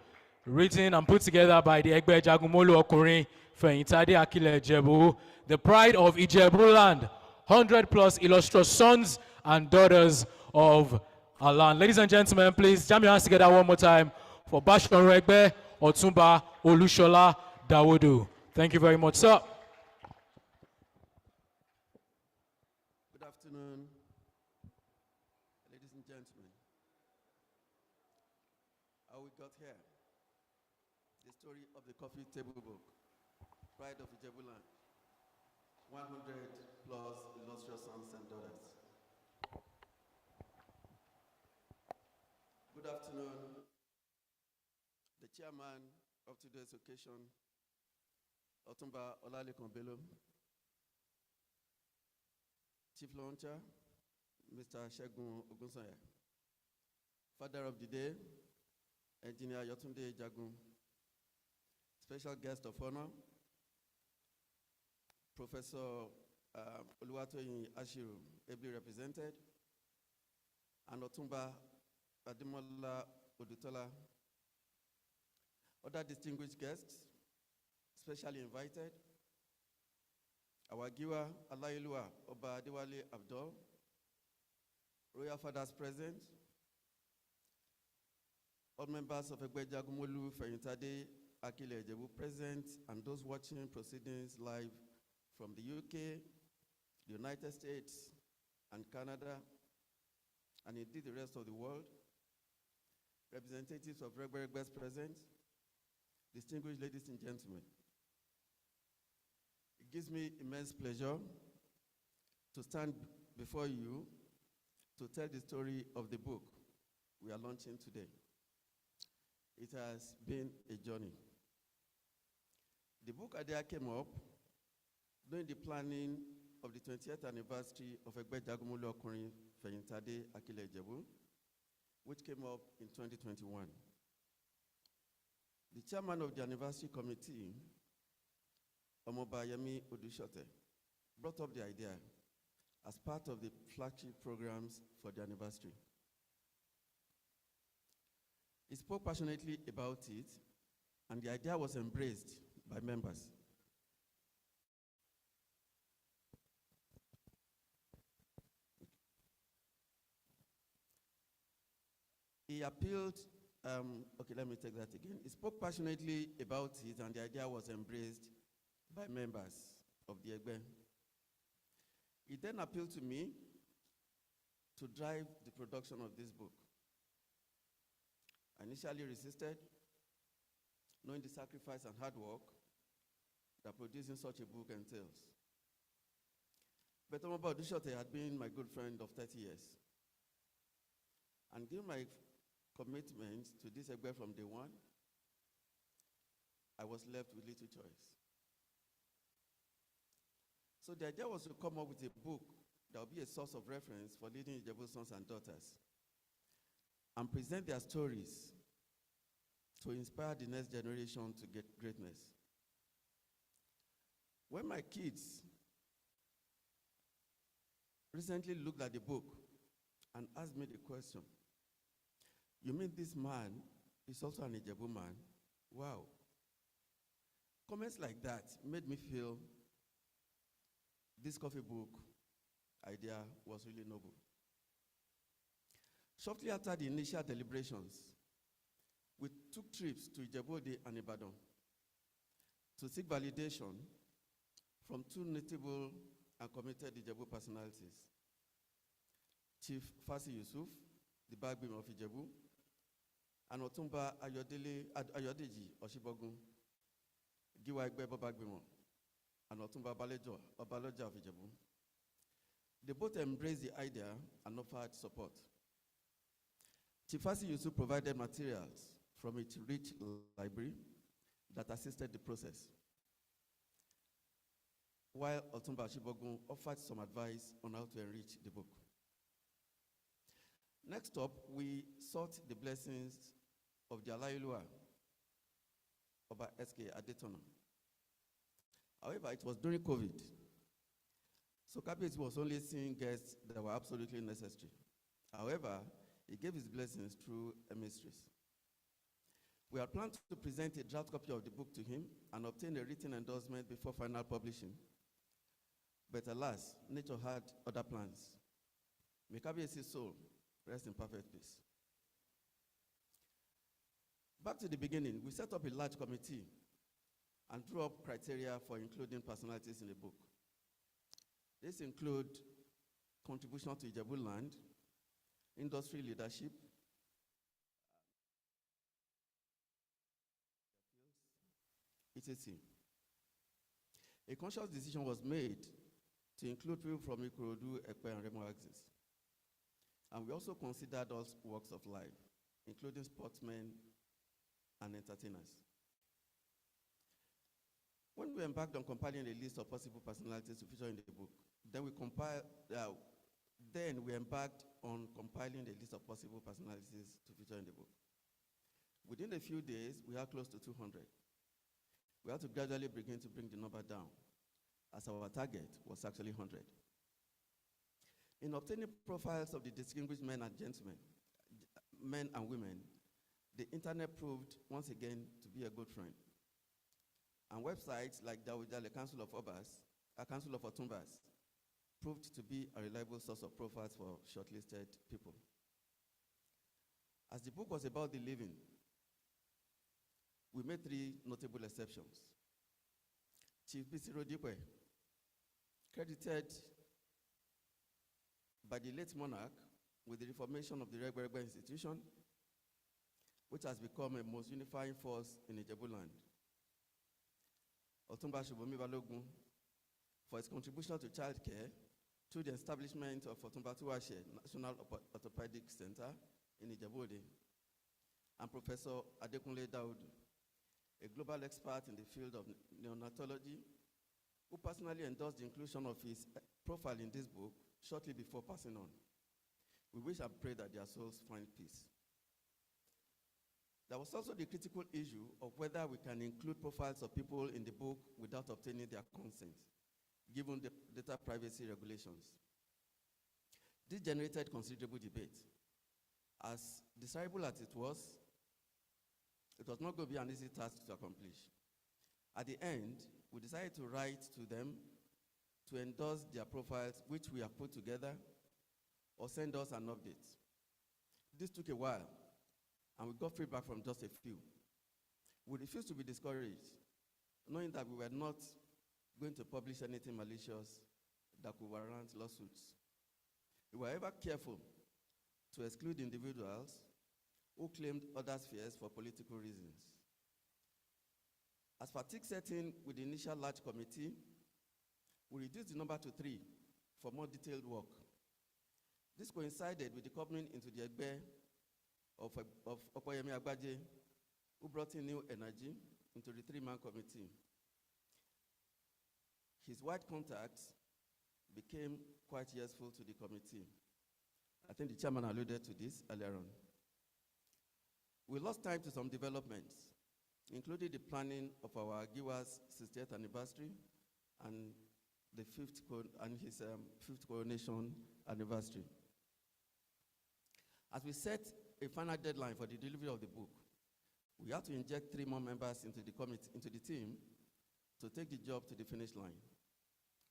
written and put together by the Egbe Jagumolu Okunrin Feyintade Akile Ijebu, the pride of Ijebuland, 100 plus illustrious sons and daughters of our land. Ladies and gentlemen, please jam your hands together one more time for Bashorun Egbe, Otumba Olushola Dawodu. Thank you very much, sir. Good afternoon, ladies and gentlemen. How we got here. The story of the coffee table book, Pride of Ijebuland, 100 plus illustrious sons and daughters. Good afternoon, the chairman of today's occasion, Otumba Olalekan Bello, Chief Launcher, Mr. Segun Ogunsanya, Father of the Day, Engineer Yotunde Jagun, special guest of honor, Professor Oluwatoyin Ashiru, ably represented, and Otumba Ademola Odutola. Other distinguished guests, specially invited, our giver, Alayelua Oba Adewale Abdul, Royal Fathers present, all members of Egbeja Gumolu Feyintade Akile Ejebu present, and those watching proceedings live from the UK, the United States, and Canada, and indeed the rest of the world, representatives of Regbe's present, distinguished ladies and gentlemen. It gives me immense pleasure to stand before you to tell the story of the book we are launching today. It has been a journey. The book idea came up during the planning of the 20th anniversary of Egbeja Gumolu Okunrin Feyintade Akile Ejebu, which came up in 2021. The chairman of the anniversary committee, Omoba Yemi Odushote, brought up the idea as part of the flagship programs for the anniversary. He spoke passionately about it, and the idea was embraced by members. He appealed, okay, let me take that again. He spoke passionately about it, and the idea was embraced by members of the Egbe. He then appealed to me to drive the production of this book. I initially resisted, knowing the sacrifice and hard work that producing such a book entails. But Omoba Odushote had been my good friend of 30 years. And given my commitment to this Egbe from day one, I was left with little choice. So the idea was to come up with a book that would be a source of reference for leading Ijebu sons and daughters and present their stories to inspire the next generation to get greatness. When my kids recently looked at the book and asked me the question, "You mean this man is also an Ijebu man?" Wow. Comments like that made me feel this coffee book idea was really noble. Shortly after the initial deliberations, we took trips to Ijebu-Ode and Ibadan to seek validation from two notable and committed Ijebu personalities, Chief Fasi Yusuf, the Bagbim of Ijebu, and Otumba Ayodeji Oshibogun, Giwa Egbe Bagbimo, and Otumba Obaloja of Ijebu. They both embraced the idea and offered support. Chief Fasi Yusuf provided materials from its rich library that assisted the process, while Otumba Oshibogun offered some advice on how to enrich the book. Next up, we sought the blessings of the Alayelua Oba SK Adetona. However, it was during COVID, so Kabiyesi was only seeing guests that were absolutely necessary. However, he gave his blessings through emissaries. We had planned to present a draft copy of the book to him and obtain a written endorsement before final publishing. But alas, nature had other plans. May Kabiyesi's soul rest in perfect peace. Back to the beginning, we set up a large committee and drew up criteria for including personalities in the book. These include contribution to Ijebu land, industry leadership, etc. A conscious decision was made to include people from Ikorodu, Ekpe, and Remo axis. And we also considered all walks of life, including sportsmen and entertainers. When we embarked on compiling a list of possible personalities to feature in the book, then we embarked on compiling a list of possible personalities to feature in the book. Within a few days, we had close to 200. We had to gradually begin to bring the number down, as our target was actually 100. In obtaining profiles of the distinguished men and gentlemen, men and women, the internet proved once again to be a good friend. And websites like Dawidale Council of Obas a council of Otumbas, proved to be a reliable source of profiles for shortlisted people. As the book was about the living, we made 3 notable exceptions. Chief B.C. Rodikwe, credited by the late monarch with the reformation of the Regbergbe institution, which has become a most unifying force in Ijebu land. Otumba Shubomi Balogun, for his contribution to childcare through the establishment of Otumba Tuwashe National Orthopedic Center in Ijebu-Ode, and Professor Adekunle Daudu, a global expert in the field of neonatology, who personally endorsed the inclusion of his profile in this book shortly before passing on. We wish and pray that their souls find peace. There was also the critical issue of whether we can include profiles of people in the book without obtaining their consent, given the data privacy regulations. This generated considerable debate. As desirable as it was not going to be an easy task to accomplish. At the end, we decided to write to them to endorse their profiles, which we have put together, or send us an update. This took a while, and we got feedback from just a few. We refused to be discouraged, knowing that we were not going to publish anything malicious that could warrant lawsuits. We were ever careful to exclude individuals who claimed others' fears for political reasons. As fatigue set in with the initial large committee, we reduced the number to 3 for more detailed work. This coincided with the coming into the Egbe of Okoyemi Agbaje, who brought in new energy into the 3-man committee. His wide contacts became quite useful to the committee. I think the chairman alluded to this earlier on. We lost time to some developments, including the planning of our Giwa's 60th anniversary and his 5th coronation anniversary. As we set a final deadline for the delivery of the book, we had to inject 3 more members into the team to take the job to the finish line,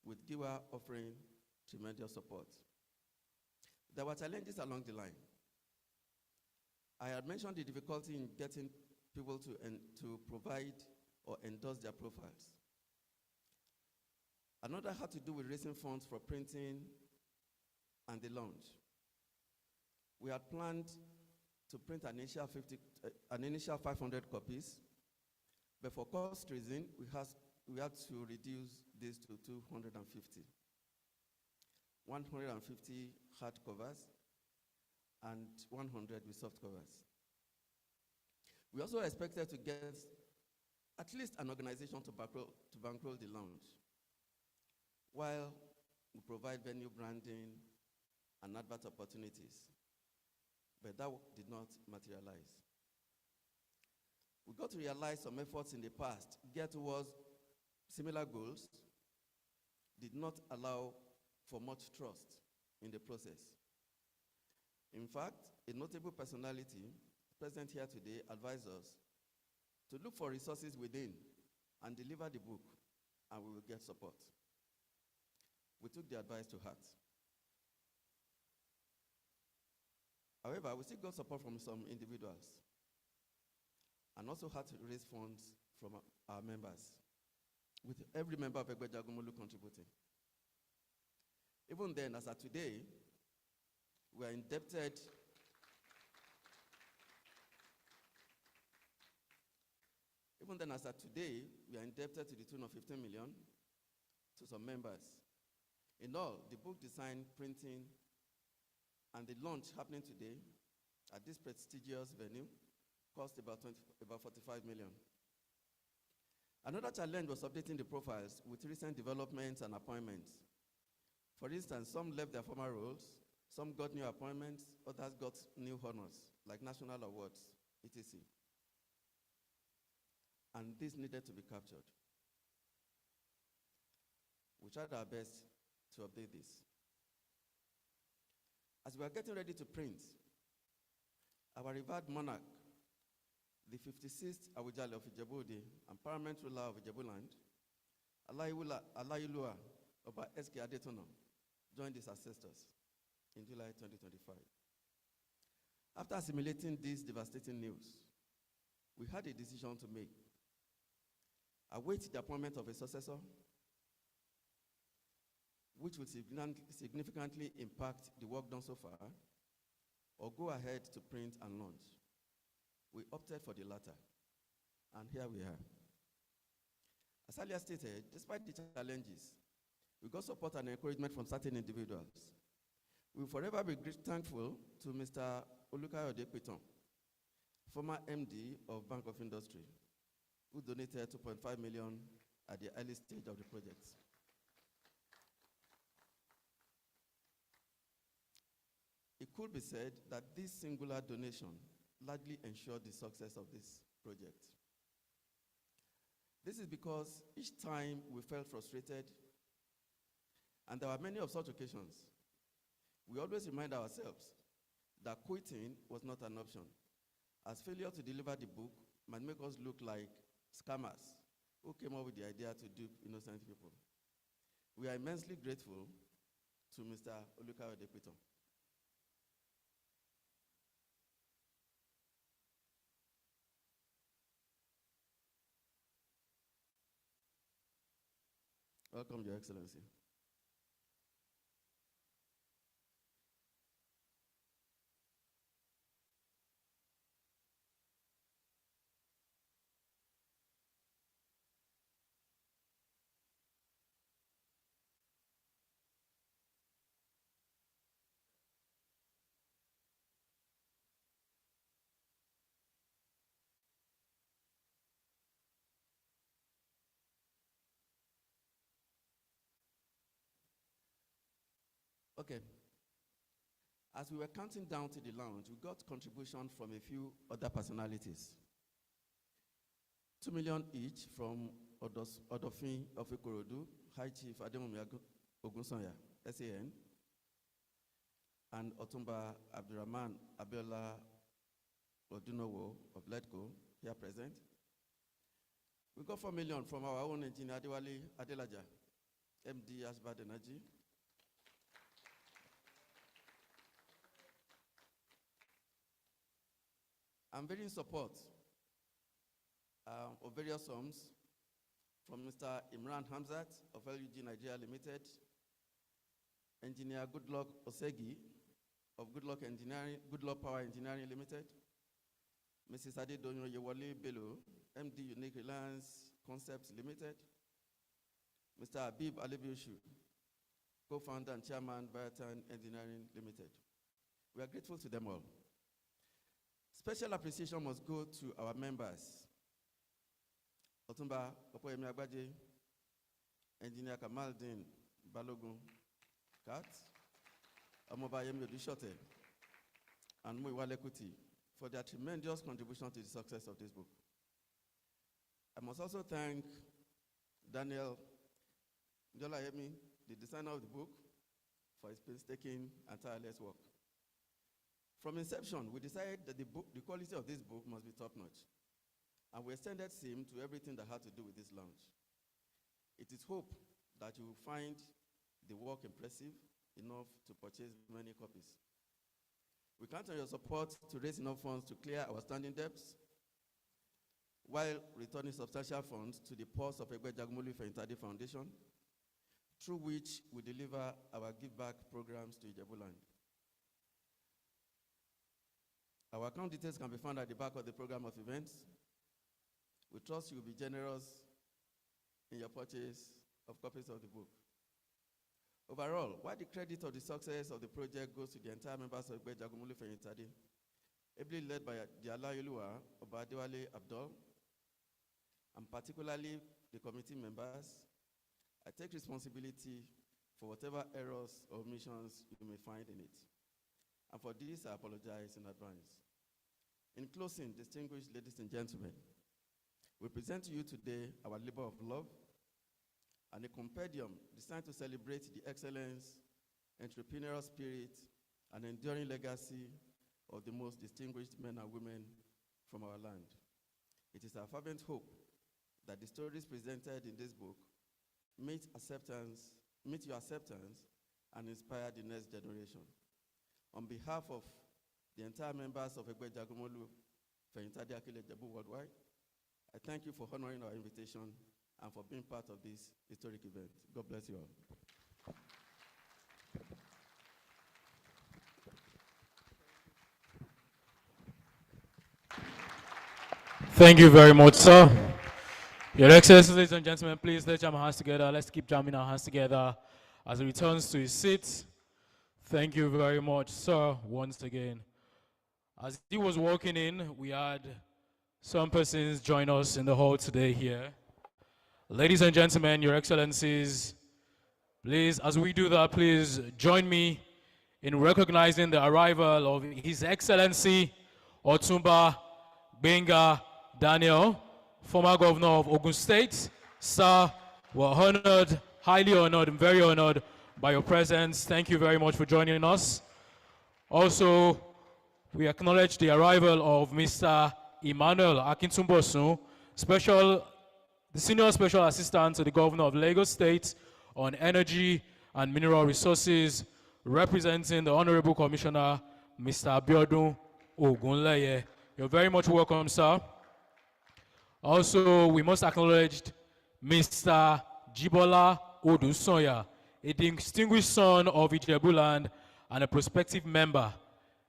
with Giwa offering tremendous support. There were challenges along the line. I had mentioned the difficulty in getting people to provide or endorse their profiles. Another had to do with raising funds for printing and the launch. We had planned to print an initial 500 copies, but for cost reason, we had to reduce this to 250. 150 hard covers and 100 with soft covers. We also expected to get at least an organization to bankroll the launch, while we provide venue branding and advert opportunities. But that did not materialize. We got to realize some efforts in the past geared towards similar goals did not allow for much trust in the process. In fact, a notable personality present here today advised us to look for resources within and deliver the book, and we will get support. We took the advice to heart. However, we still got support from some individuals and also had to raise funds from our members, with every member of Egbe Jagomolu contributing. Even then, as of today, we are indebted to the tune of 15 million to some members. In all, the book design, printing, and the launch happening today at this prestigious venue cost about 45 million. Another challenge was updating the profiles with recent developments and appointments. For instance, some left their former roles, some got new appointments, others got new honors, like national awards, etc. And this needed to be captured. We tried our best to update this. As we are getting ready to print, our revered monarch, the 56th Awujale of Ijebu-Ode and paramount ruler of Ijebuland, Alayilua Oba S.K. Adetono, joined his ancestors in July 2025. After assimilating this devastating news, we had a decision to make. Await the appointment of a successor, which would significantly impact the work done so far, or go ahead to print and launch. We opted for the latter, and here we are. As earlier stated, despite the challenges, we got support and encouragement from certain individuals. We will forever be thankful to Mr. Olukayode Piton, former MD of Bank of Industry, who donated 2.5 million at the early stage of the project. It could be said that this singular donation largely ensured the success of this project. This is because each time we felt frustrated, and there were many of such occasions, we always remind ourselves that quitting was not an option, as failure to deliver the book might make us look like scammers who came up with the idea to dupe innocent people. We are immensely grateful to Mr. Olukayode Piton. Welcome, Your Excellency. Okay. As we were counting down to the launch, we got contribution from a few other personalities. 2 million each from Odofin of Ikorodu, High Chief Ademomi Ogunsanya, SAN, and Otumba Abdurrahman Abiola Odunowo of Letco, here present. We got 4 million from our own engineer Adewale Adelaja, MD Ashbad Energy. I'm very in support of various sums from Mr. Imran Hamzat of LUG Nigeria Limited, Engineer Goodluck Osegi of Goodluck Power Engineering Limited, Mrs. Adedonyo Yewale Bello, MD Unique Reliance Concepts Limited, Mr. Habib Alibiushu, co-founder and chairman, Biotan Engineering Limited. We are grateful to them all. Special appreciation must go to our members. Otumba Opoyemi Agbaje, Engineer Kamaldeen Balogun Kat, Omoba Yemi Odushote, and Muiwale Kuti for their tremendous contribution to the success of this book. I must also thank Daniel Njolayemi, the designer of the book, for his painstaking and tireless work. From inception, we decided that the quality of this book must be top-notch, and we extended SIM to everything that had to do with this launch. It is hope that you will find the work impressive enough to purchase many copies. We count on your support to raise enough funds to clear our standing debts, while returning substantial funds to the purse of Egbe Jagumolu Feyintade Foundation, through which we deliver our give-back programs to Ijebuland. Our account details can be found at the back of the program of events. We trust you will be generous in your purchase of copies of the book. Overall, while the credit of the success of the project goes to the entire members of Egbe Jagumolu Feyintade, ably led by the Alayoluwa, Oba Adewale Abdul, and particularly the committee members, I take responsibility for whatever errors or omissions you may find in it. And for this, I apologize in advance. In closing, distinguished ladies and gentlemen, we present to you today our labor of love and a compendium designed to celebrate the excellence, entrepreneurial spirit, and enduring legacy of the most distinguished men and women from our land. It is our fervent hope that the stories presented in this book meet acceptance meet your acceptance and inspire the next generation. On behalf of the entire members of Egbe Jagumolu Feyintade Akile Jebu Worldwide, I thank you for honoring our invitation and for being part of this historic event. God bless you all. Thank you very much, sir. Your Excellency, ladies and gentlemen, please let's jam our hands together. Let's keep jamming our hands together as he returns to his seat. Thank you very much, sir, once again. As he was walking in, we had some persons join us in the hall today here. Ladies and gentlemen, Your Excellencies, please, as we do that, please join me in recognizing the arrival of His Excellency Otumba Benga Daniel, former governor of Ogun State. Sir, we're honored, highly honored, and very honored by your presence. Thank you very much for joining us. Also, we acknowledge the arrival of Mr. Emmanuel Akintumbosun, the Senior Special Assistant to the Governor of Lagos State on Energy and Mineral Resources, representing the Honorable Commissioner, Mr. Abiodun Ogunleye. You're very much welcome, sir. Also, we must acknowledge Mr. Jibola Odusoya, a distinguished son of Ijebuland and a prospective member.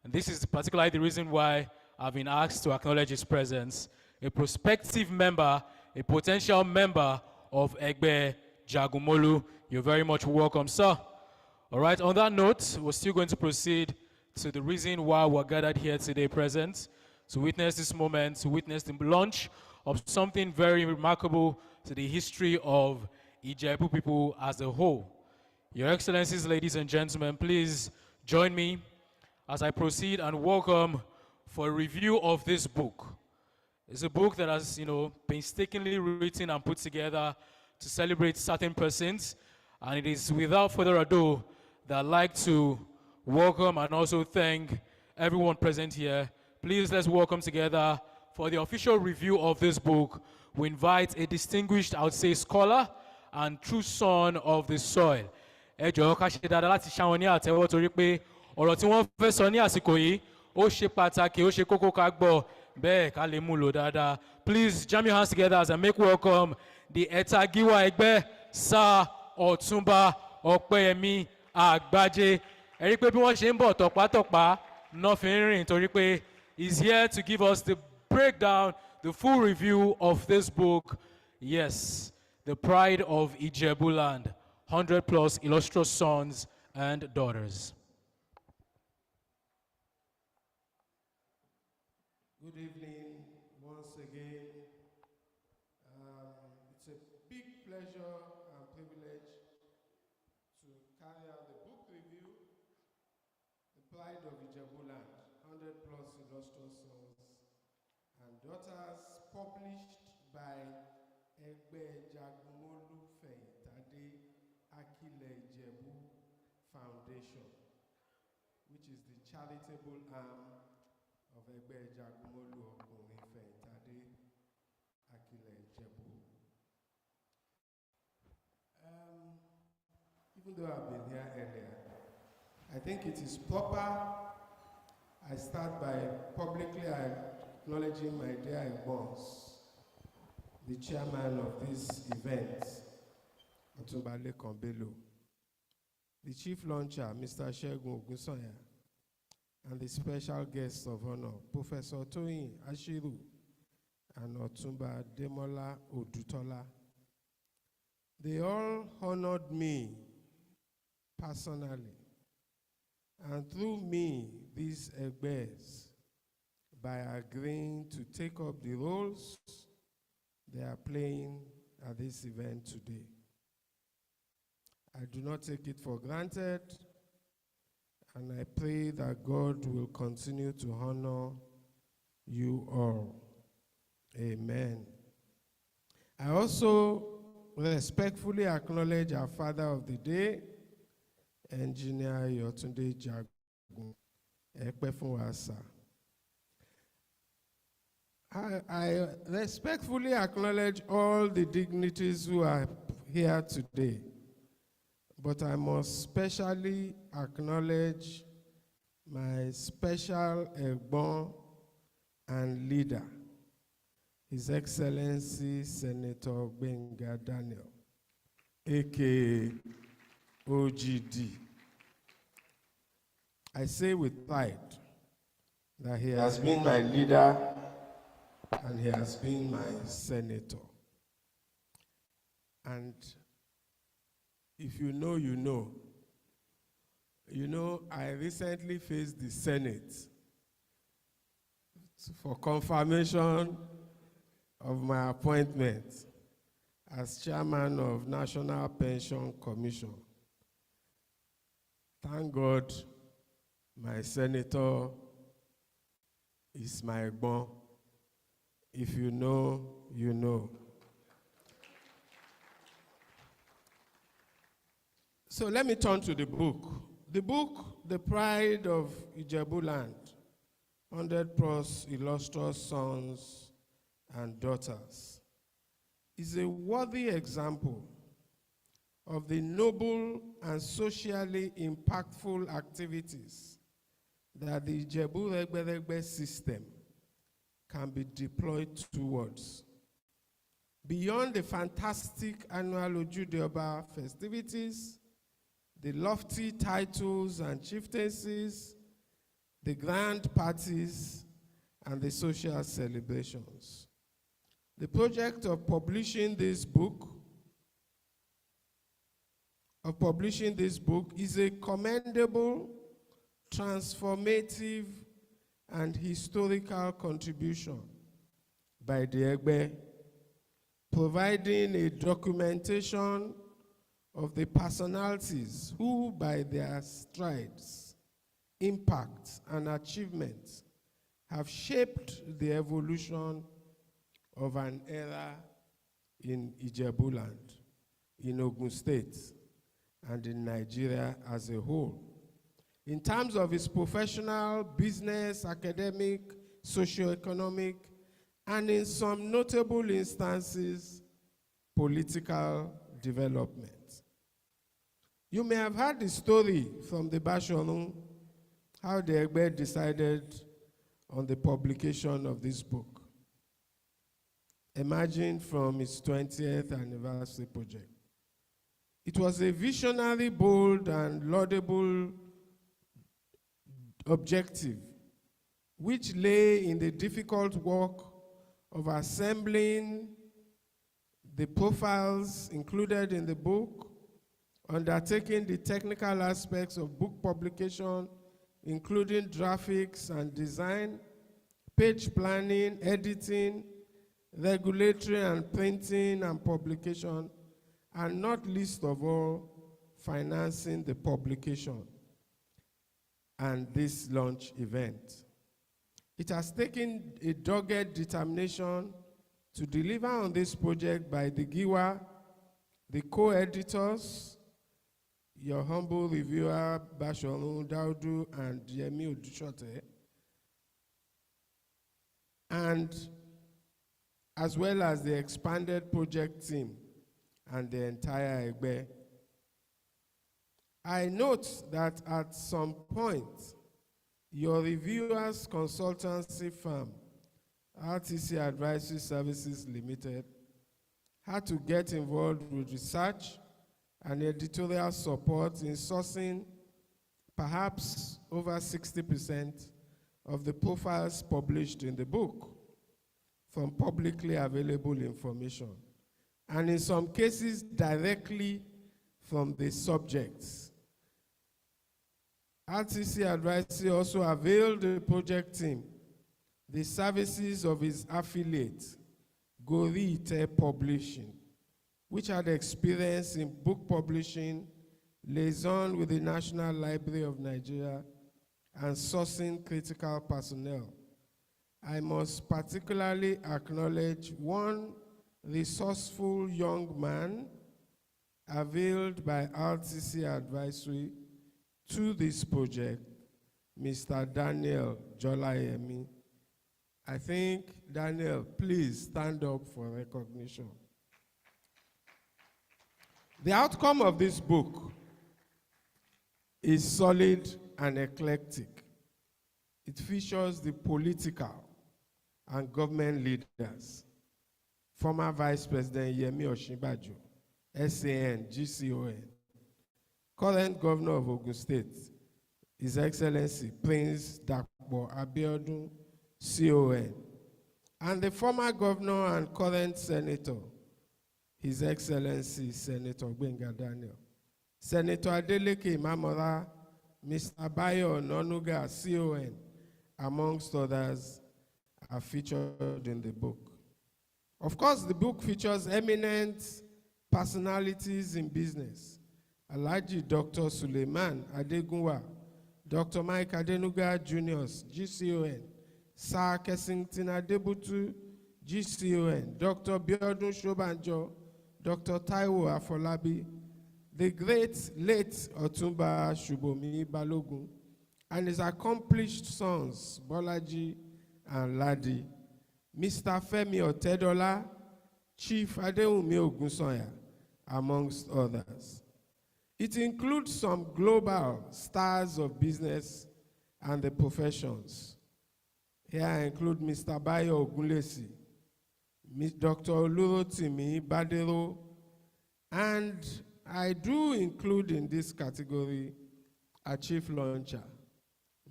And this is particularly the reason why I've been asked to acknowledge his presence. A prospective member, a potential member of Egbe Jagumolu. You're very much welcome, sir. All right, on that note, we're still going to proceed to the reason why we're gathered here today present, to witness this moment, to witness the launch of something very remarkable to the history of Ijebu people as a whole. Your Excellencies, ladies and gentlemen, please join me as I proceed and welcome for a review of this book. It's a book that has, painstakingly written and put together to celebrate certain persons, and it is without further ado that I'd like to welcome and also thank everyone present here. Please let's welcome together for the official review of this book. We invite a distinguished, I would say, scholar and true son of the soil. Ẹ jọ̀ọ́ ká ṣe dáadáa láti ṣáwọn ní àtẹ́wọ́ torí pé ọ̀rọ̀ tí wọ́n fẹ́ sọ ní àsìkò yìí ó ṣe pàtàkì, ó ṣe kókó ká gbọ́ bẹ́ẹ̀ ká lè mú lò dáadáa. Please jam your hands together as I make welcome the Etagiwa Egbe Sir Ọ̀túnba Ọpẹ́yẹmí Àgbájé. Ẹ rí pé bí wọ́n ṣe ń bọ̀ tọ̀pátọ̀pá náà fi ń rìn torí pé he's here to give us the breakdown, the full review of this book. Yes, The Pride of Ijebuland, 100 plus illustrious sons and daughters. Good evening once again. It's a big pleasure and privilege to carry out the book review, The Pride of Ijebuland, 100 plus illustrious sons and daughters, published by Egbe Jagumolu Feyintade Akile Ijebu Foundation, which is the charitable arm of Egbe Jagumolu Okunrin Feyintade Akile Ijebu. Even though I've been here earlier, I think it is proper I start by publicly acknowledging my dear boss, the chairman of this event, Otumba Lekan Bello, the chief launcher, Mr. Segun Ogunsanya, and the special guests of honor, Professor Toyin Ashiru and Otumba Demola Odutola. They all honored me personally, and through me, these Egbes, by agreeing to take up the roles they are playing at this event today. I do not take it for granted, and I pray that God will continue to honor you all. Amen. I also respectfully acknowledge our father of the day, Engineer Yotunde Jagun Ekpefunwasa. I respectfully acknowledge all the dignitaries who are here today, but I must specially acknowledge my special Egbon and leader, His Excellency Senator Benga Daniel, aka OGD. I say with pride that he has been my leader and he has been my senator. And if you know, you know. You know, I recently faced the Senate for confirmation of my appointment as chairman of National Pension Commission. Thank God my senator is my Egbon. If you know, you know. So let me turn to the book. The book, The Pride of Ijebu Land, 100 plus illustrious sons and daughters, is a worthy example of the noble and socially impactful activities that the Ijebu Regbe system can be deployed towards. Beyond the fantastic annual Ojude-Oba festivities, the lofty titles and chieftaincies, the grand parties, and the social celebrations. The project of publishing this book is a commendable, transformative, and historical contribution by the Egbe, providing a documentation of the personalities who, by their strides, impact, and achievements, have shaped the evolution of an era in Ijebu Land, in Ogun State, and in Nigeria as a whole. In terms of its professional, business, academic, socio-economic, and in some notable instances, political development. You may have heard the story from the Bashorun, how the Egbe decided on the publication of this book, emerging from its 20th anniversary project. It was a visionary, bold, and laudable objective, which lay in the difficult work of assembling the profiles included in the book, undertaking the technical aspects of book publication, including graphics and design, page planning, editing, regulatory and printing and publication, and not least of all, financing the publication and this launch event. It has taken a dogged determination to deliver on this project by the Giwa, the co-editors, your humble reviewer, Bashorun Daudu and Yemi Odushote, and as well as the expanded project team and the entire Egbe. I note that at some point, your reviewers consultancy firm, RTC Advisory Services Limited, had to get involved with research and editorial support in sourcing perhaps over 60% of the profiles published in the book from publicly available information, and in some cases directly from the subjects. RTC Advisory also availed the project team the services of its affiliate, Gorite Publishing, which had experience in book publishing, liaison with the National Library of Nigeria, and sourcing critical personnel. I must particularly acknowledge one resourceful young man availed by RTC Advisory to this project, Mr. Daniel Jolayemi. I think, Daniel, please stand up for recognition. The outcome of this book is solid and eclectic. It features the political and government leaders, former Vice President Yemi Osinbajo, SAN, GCON, current Governor of Ogun State, His Excellency Prince Dapo Abiodun, CON, and the former Governor and current Senator, His Excellency Senator Gbenga Daniel, Senator Adeleke Imamora, Mr. Bayo Ononuga, CON, amongst others, are featured in the book. Of course, the book features eminent personalities in business. Alhaji Dr. Suleiman Adegunwa, Dr. Mike Adenuga Jr., GCON, Sir Kensington Adebutu, GCON, Dr. Biodun Shobanjo, Dr. Taiwo Afolabi, the great late Otumba Shubomi Balogun, and his accomplished sons, Bolaji and Ladi, Mr. Femi Otedola, Chief Adewumi Ogunsanya, amongst others. It includes some global stars of business and the professions. Here I include Mr. Bayo Ogunlesi, Dr. Olurotimi Badero, and I do include in this category a chief launcher,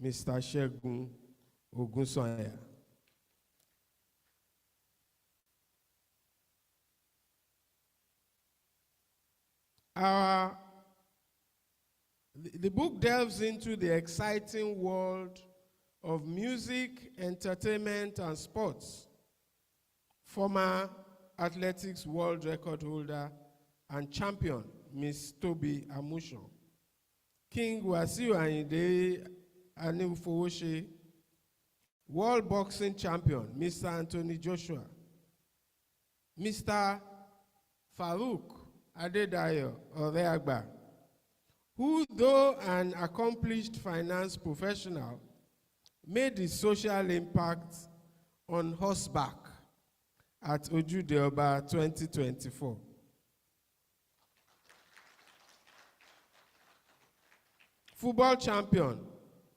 Mr. Shegun Ogunsanya. The book delves into the exciting world of music, entertainment, and sports. Former athletics world record holder and champion, Miss Tobi Amushon. King Wasiu Ayinde Anifowose, world boxing champion, Mr. Anthony Joshua. Mr. Farouk Adedayo Oreagba, who, though an accomplished finance professional, made his social impact on horseback at Ojude Oba 2024. Football champion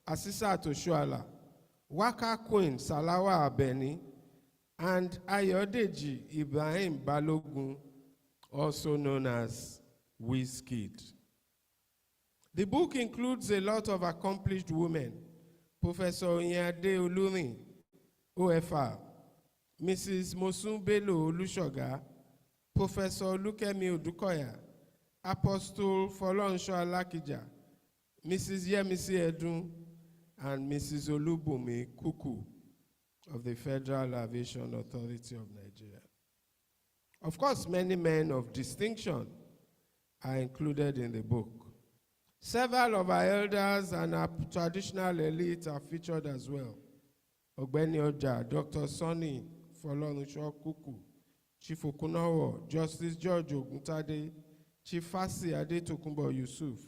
Asisat Oshuala, Waka Queen Salawa Abeni, and Ayodeji Ibrahim Balogun, also known as Wizkid. The book includes a lot of accomplished women: Professor Onyade Olurin, OFR, Mrs. Mosun Bello Olushoga, Professor Lukemi Odukoya, Apostle Folonsho Alakija, Mrs. Yemisi Edun, and Mrs. Olubumi Kuku of the Federal Aviation Authority of Nigeria. Of course, many men of distinction are included in the book. Several of our elders and our traditional elite are featured as well. Ogbeni Oja, Dr. Sonny Folorunsho Kuku, Chief Okunowo, Justice George Oguntade, Chief Fasi Adetokunbo Yusuf,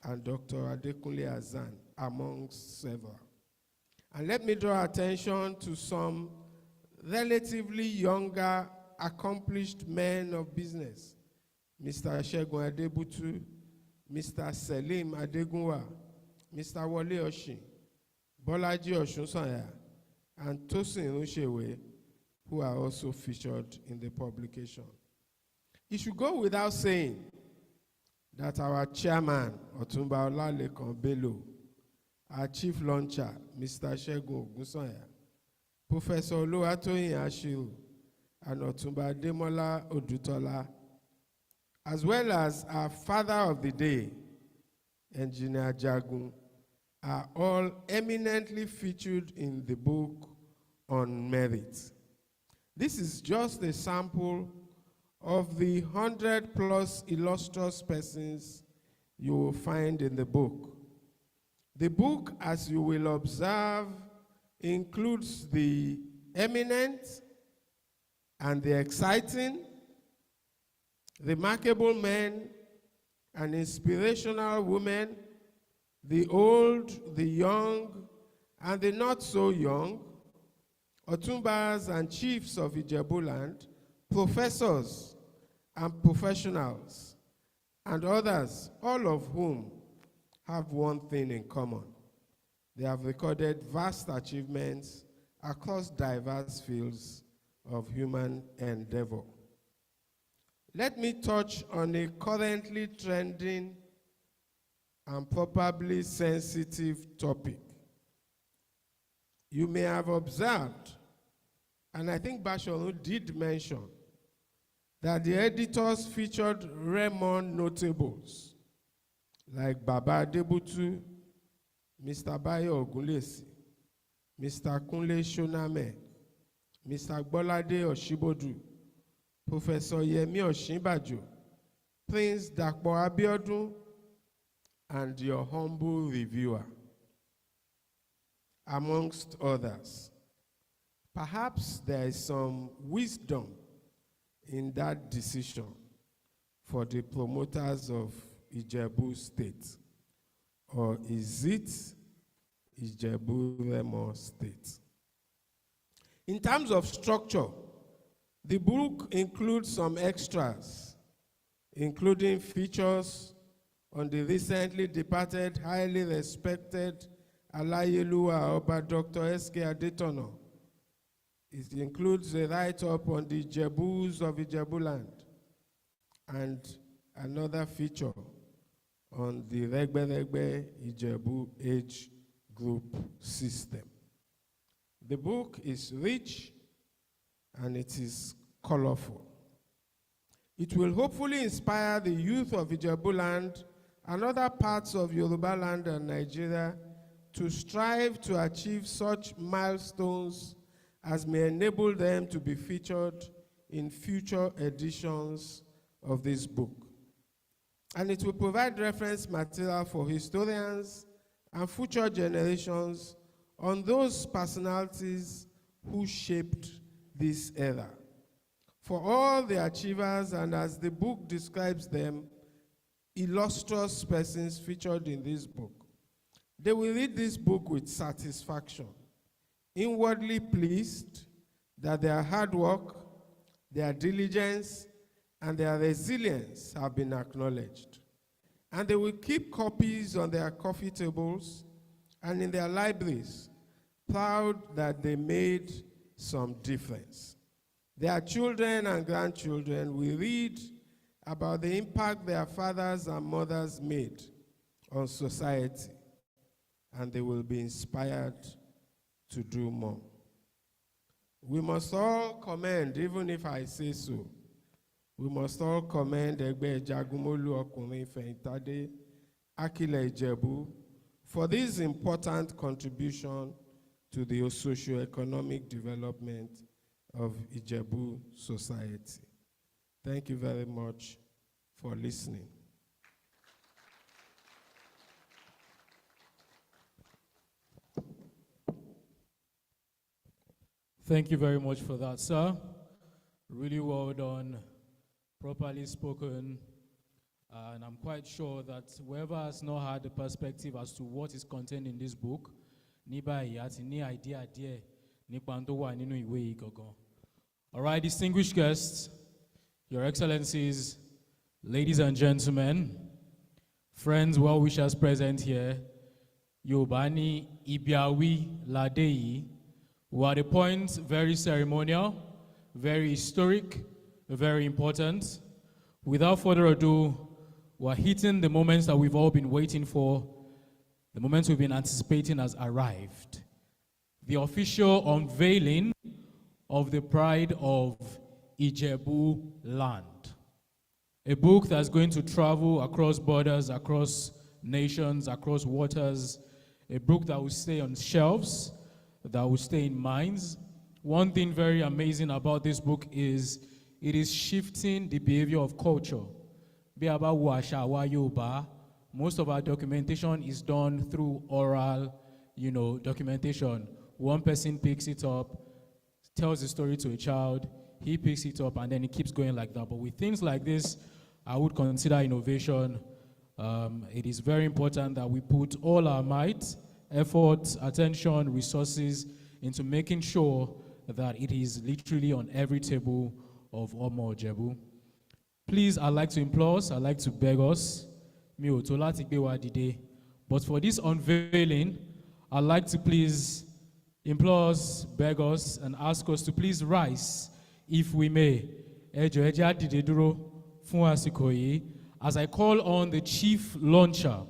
and Dr. Adekunle Azan, amongst several. And let me draw attention to some relatively younger, accomplished men of business: Mr. Shegun Adebutu, Mr. Selim Adegunwa, Mr. Wole Oshin, Bolaji Oshunsanya, and Tosin Rushewe, who are also featured in the publication. It should go without saying that our chairman, Otumba Olalekan Bello, our chief launcher, Mr. Shegun Ogunsanya, Professor Oluwatoyin Ashiru, and Otumba Demola Odutola, as well as our father of the day, Engineer Jagun, are all eminently featured in the book on merit. This is just a sample of the 100+ illustrious persons you will find in the book. The book, as you will observe, includes the eminent and the exciting, remarkable men and inspirational women, the old, the young, and the not so young, Otumbas and chiefs of Ijebuland, professors and professionals, and others, all of whom have one thing in common. They have recorded vast achievements across diverse fields of human endeavor. Let me touch on a currently trending and probably sensitive topic. You may have observed, and I think Bashorun did mention, that the editors featured Raymond notables like Baba Adebutu, Mr. Bayo Ogunlesi, Mr. Kunle Shoname, Mr. Gbolade Oshibodu, Professor Yemi Osinbajo, Prince Dapo Abiodun, and your humble reviewer, amongst others. Perhaps there is some wisdom in that decision for the promoters of Ijebu State, or is it Ijebu Remo State? In terms of structure, the book includes some extras, including features on the recently departed, highly respected Alayeluwa Oba Dr. S.K. Adetono. It includes a write-up on the Ijebus of Ijebuland and another feature on the Regbe Ijebu age group system. The book is rich and it is colorful. It will hopefully inspire the youth of Ijebuland and other parts of Yoruba land and Nigeria to strive to achieve such milestones as may enable them to be featured in future editions of this book. And it will provide reference material for historians and future generations on those personalities who shaped this era. For all the achievers, and as the book describes them, illustrious persons featured in this book, they will read this book with satisfaction, inwardly pleased that their hard work, their diligence, and their resilience have been acknowledged. And they will keep copies on their coffee tables and in their libraries, proud that they made some difference. Their children and grandchildren will read about the impact their fathers and mothers made on society, and they will be inspired to do more. We must all commend, even if I say so, we must all commend Egbe Jagumolu Okunrin Feyintade Akile Ijebu for this important contribution to the socio-economic development of Ijebu society. Thank you very much for listening. Thank you very much for that, sir. Really well done, properly spoken, and I'm quite sure that whoever has not had the perspective as to what is contained in this book, idea. All right, distinguished guests, Your Excellencies, ladies and gentlemen, friends, well-wishers present here, Yobani Ibiawi Ladei, who are the points very ceremonial, very historic, very important. Without further ado, we're hitting the moments that we've all been waiting for. The moments we've been anticipating has arrived. The official unveiling of the Pride of Ijebu Land. A book that's going to travel across borders, across nations, across waters. A book that will stay on shelves, that will stay in minds. One thing very amazing about this book is it is shifting the behavior of culture. Most of our documentation is done through oral, documentation. One person picks it up, tells the story to a child, he picks it up, and then it keeps going like that. But with things like this, I would consider innovation. It is very important that we put all our might, effort, attention, resources into making sure that it is literally on every table of Omo Ijebu. Please, I'd like to implore us, I'd like to beg us, but But for this unveiling, I'd like to please implore us, beg us, and ask us to please rise, if we may. Ẹ jọ̀ọ́, ẹ jẹ́ á dìde dúró fún àsìkò yìí, as I call on the chief launcher.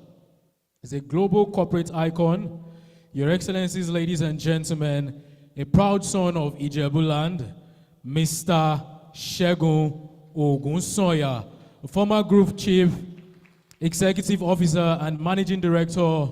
He's a global corporate icon. Your Excellencies, ladies and gentlemen, a proud son of Ijebuland, Mr. Segun Ogunsanya, a former group chief, executive officer, and managing director,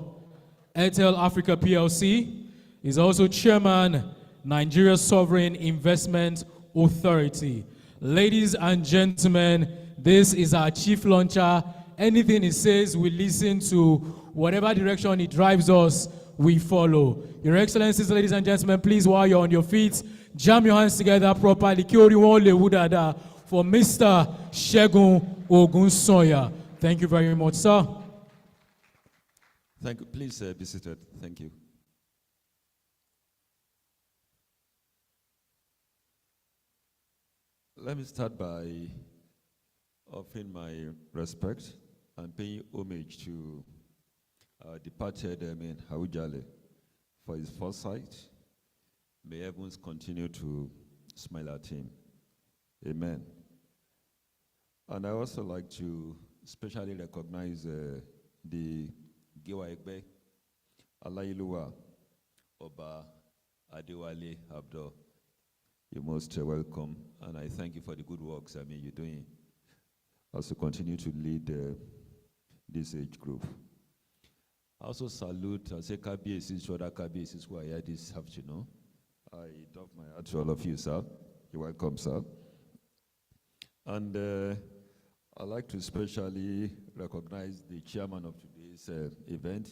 Airtel Africa PLC. He's also chairman, Nigeria Sovereign Investment Authority. Ladies and gentlemen, this is our chief launcher. Anything he says, we listen to. Whatever direction he drives us, we follow. Your Excellencies, ladies and gentlemen, please, while you're on your feet, jam your hands together properly. Ki ori won le wu dada for Mr. Segun Ogunsanya. Thank you very much, sir. Thank you. Please be seated. Thank you. Let me start by offering my respect and paying homage to departed Haujale for his foresight. May heavens continue to smile at him. Amen. And I also like to especially recognize the Giwa Egbe, Alayiluwa, Oba Adewale Abdo. You're most welcome, and I thank you for the good works you're doing as you continue to lead this age group. I also salute, I say KBACs to other KBACs who are here this afternoon. I doff my hat to all of you, sir. You're welcome, sir. And I'd like to especially recognize the chairman of today's event,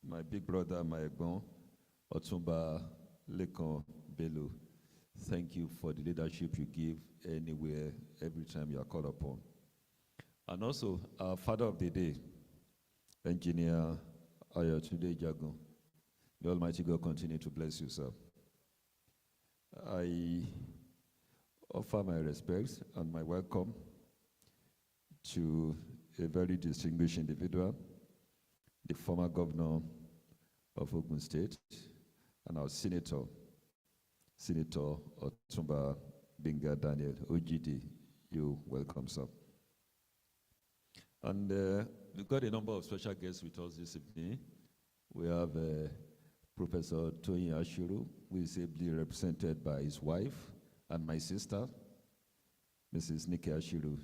my big brother, my Egbon, Otumba Lekon Bello. Thank you for the leadership you give anywhere, every time you are called upon. And also, our father of the day, Engineer Ayotunde Jagun. The Almighty God continue to bless you, sir. I offer my respects and my welcome to a very distinguished individual, the former governor of Ogun State, and our senator, Senator Otumba Binga Daniel, OGD. You welcome, sir. And we've got a number of special guests with us this evening. We have Professor Toyin Ashiru, who is ably represented by his wife and my sister, Mrs. Nikki Ashiru.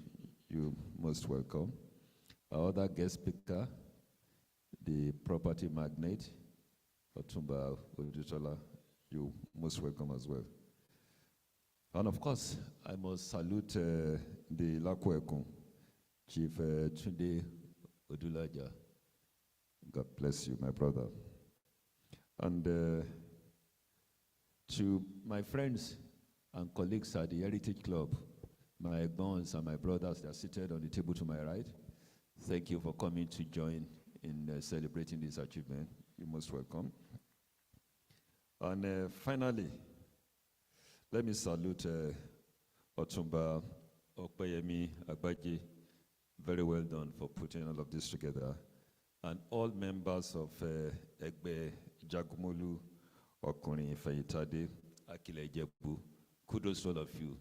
You're most welcome. Our other guest speaker, the property magnate, Otumba Odutola. You're most welcome as well. And of course, I must salute the Lakwekun, Chief Tunde Odulaja. God bless you, my brother. And to my friends and colleagues at the Heritage Club, my bonds and my brothers, they are seated on the table to my right. Thank you for coming to join in celebrating this achievement. You're most welcome. And finally, let me salute Otumba Okpeyemi Agbaji. Very well done for putting all of this together. And all members of Egbe Jagumolu, Okurin Fayitade, Akile Jebu, kudos to all of you.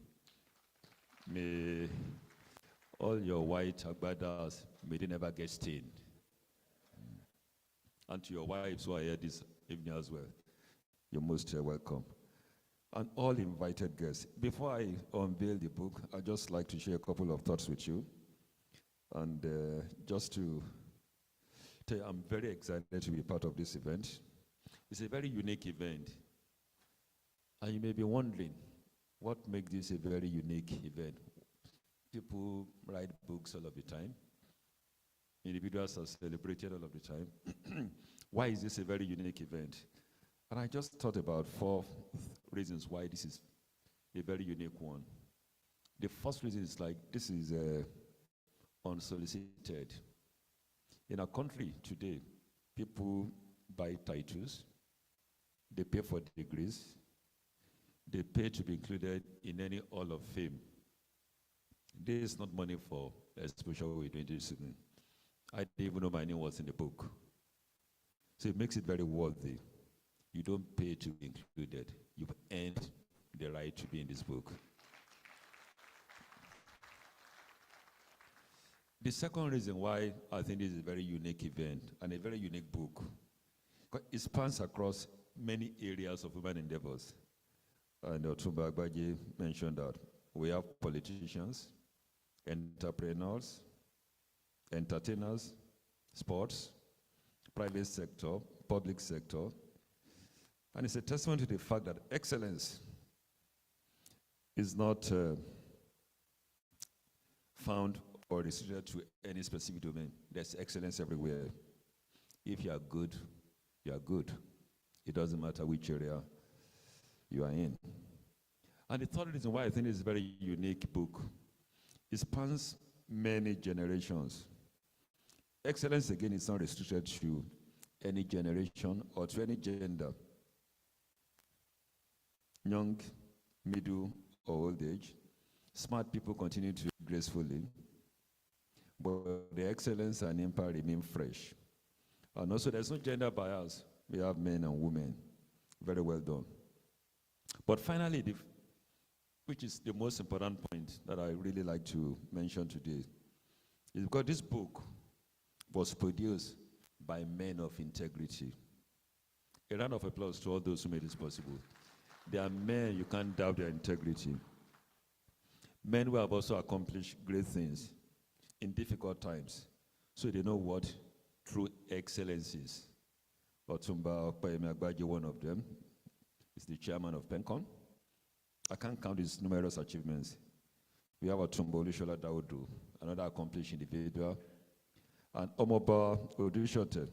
May all your white agbadas, may they never get stained. And to your wives who are here this evening as well, you're most welcome. And all invited guests. Before I unveil the book, I'd just like to share a couple of thoughts with you. And just to tell you, I'm very excited to be part of this event. It's a very unique event. And you may be wondering, what makes this a very unique event? People write books all of the time. Individuals are celebrated all of the time. Why is this a very unique event? And I just thought about 4 reasons why this is a very unique one. The first reason is like, this is unsolicited. In our country today, people buy titles, they pay for degrees, they pay to be included in any Hall of Fame. This is not money for exposure we're doing this evening. I didn't even know my name was in the book. So it makes it very worthy. You don't pay to be included. You've earned the right to be in this book. The second reason why I think this is a very unique event and a very unique book, it spans across many areas of human endeavors. And Otumba Agbaje mentioned that we have politicians, entrepreneurs, entertainers, sports, private sector, public sector. And it's a testament to the fact that excellence is not found or restricted to any specific domain. There's excellence everywhere. If you are good, you are good. It doesn't matter which area you are in. And the third reason why I think it's a very unique book, it spans many generations. Excellence, again, is not restricted to any generation or to any gender. Young, middle, or old age, smart people continue to gracefully, but the excellence and impact remain fresh. And also, there's no gender bias. We have men and women. Very well done. But finally, which is the most important point that I really like to mention today, is because this book was produced by men of integrity. A round of applause to all those who made this possible. They are men, you can't doubt their integrity. Men who have also accomplished great things in difficult times, so they know what true excellence is. Otumba Okpayemi Agbaje, one of them, is the chairman of PENCON. I can't count his numerous achievements. We have Otumba Olushola Daudu, another accomplished individual, and Omoba Odushote,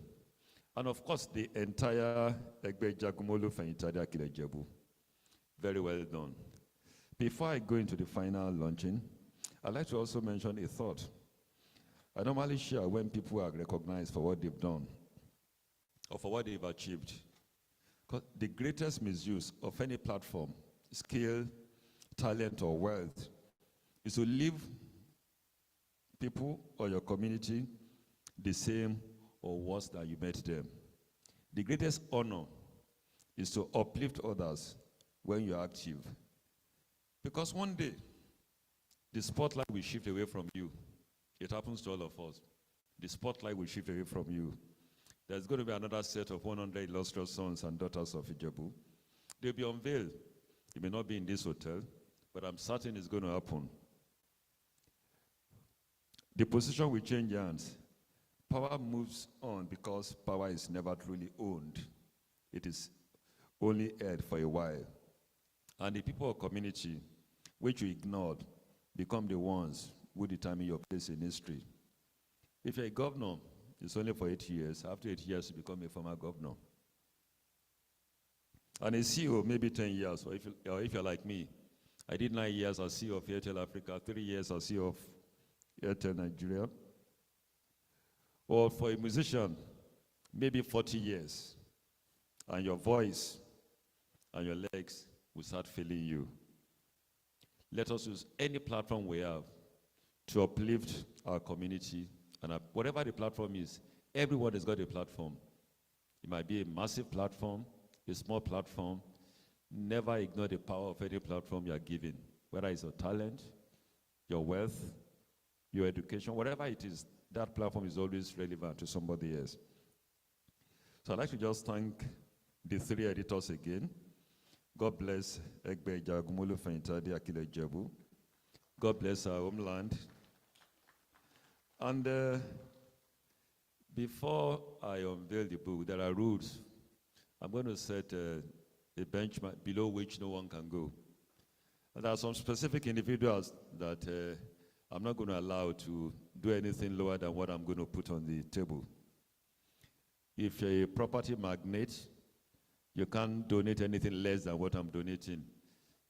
and of course the entire Egbe Jagumolu Feyintade Akilejebu. Very well done. Before I go into the final launching, I'd like to also mention a thought. I normally share when people are recognized for what they've done or for what they've achieved. Because the greatest misuse of any platform, skill, talent, or wealth is to leave people or your community the same or worse than you met them. The greatest honor is to uplift others when you're active. Because one day, the spotlight will shift away from you. It happens to all of us. The spotlight will shift away from you. There's going to be another set of 100 illustrious sons and daughters of Ijebu. They'll be unveiled. It may not be in this hotel, but I'm certain it's going to happen. The position will change hands. Power moves on because power is never truly owned. It is only held for a while. And the people of community, which you ignored, become the ones who determine your place in history. If you're a governor, it's only for 8 years. After 8 years, you become a former governor. And a CEO, maybe 10 years, or if you're like me, I did 9 years as CEO of Airtel Africa, 3 years as CEO of Airtel Nigeria. Or for a musician, maybe 40 years, and your voice and your legs will start failing you. Let us use any platform we have to uplift our community, and whatever the platform is, everyone has got a platform. It might be a massive platform, a small platform. Never ignore the power of any platform you are given, whether it's your talent, your wealth, your education, whatever it is, that platform is always relevant to somebody else. So I'd like to just thank the 3 editors again. God bless Egbe Jagumolu Feyintade Akilejebu. God bless our homeland. And before I unveil the book, there are rules. I'm going to set a benchmark below which no one can go. And there are some specific individuals that I'm not going to allow to do anything lower than what I'm going to put on the table. If you're a property magnate, you can't donate anything less than what I'm donating.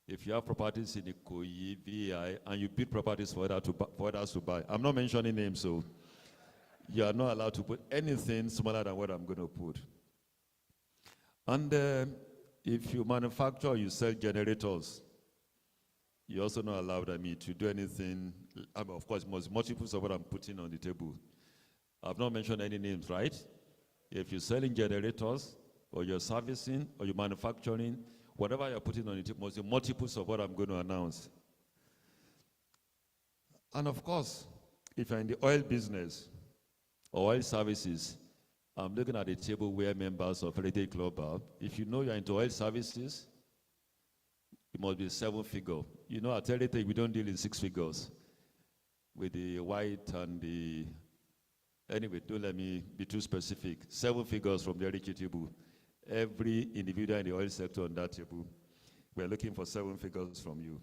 If you have properties in Ikoyi, VI, and you bid properties for others to buy, I'm not mentioning names, so you are not allowed to put anything smaller than what I'm going to put. And if you manufacture or you sell generators, you're also not allowed, to do anything. Of course, multiples of what I'm putting on the table. I've not mentioned any names, right? If you're selling generators, or you're servicing, or you're manufacturing, whatever you're putting on it must be multiples of what I'm going to announce. And of course, if you're in the oil business or oil services, I'm looking at a table where members of Heritage Club are. If you know you're into oil services, it must be 7-figure. You know, at Heritage, we don't deal in 6 figures with the white and the... Anyway, don't let me be too specific. 7 figures from the Heritage table. Every individual in the oil sector on that table, we're looking for 7 figures from you.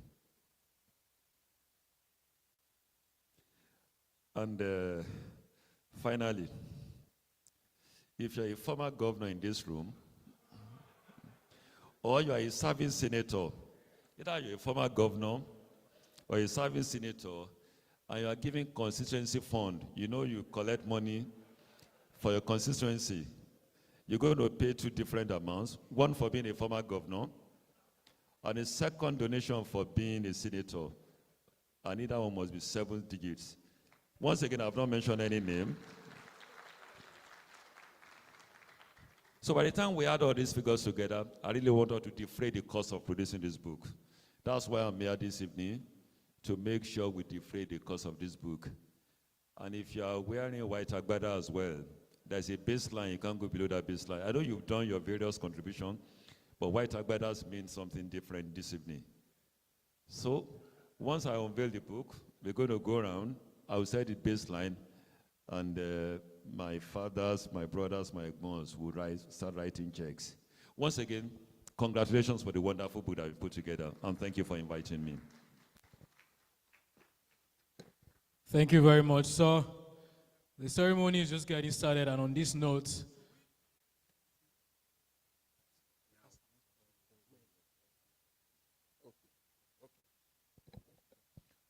And finally, if you're a former governor in this room, or you are a serving senator, either you're a former governor or a serving senator, and you are giving constituency fund, you know you collect money for your constituency, you're going to pay 2 different amounts, one for being a former governor, and a second donation for being a senator. And either one must be 7 digits. Once again, I've not mentioned any name. So by the time we add all these figures together, I really wanted to defray the cost of producing this book. That's why I'm here this evening, to make sure we defray the cost of this book. And if you are wearing white agbada as well, there's a baseline, you can't go below that baseline. I know you've done your various contributions, but white agbadas mean something different this evening. So once I unveil the book, we're going to go around, I will set the baseline, and my fathers, my brothers, my moms will start writing checks. Once again, congratulations for the wonderful book that we put together, and thank you for inviting me. Thank you very much, sir. The ceremony is just getting started, and on this note,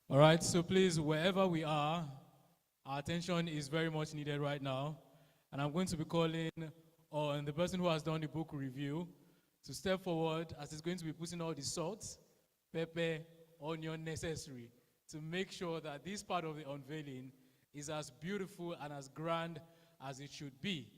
all right, so please, wherever we are, our attention is very much needed right now. And I'm going to be calling on the person who has done the book review to step forward, as he's going to be putting all the salt, pepper, onion necessary to make sure that this part of the unveiling is as beautiful and as grand as it should be.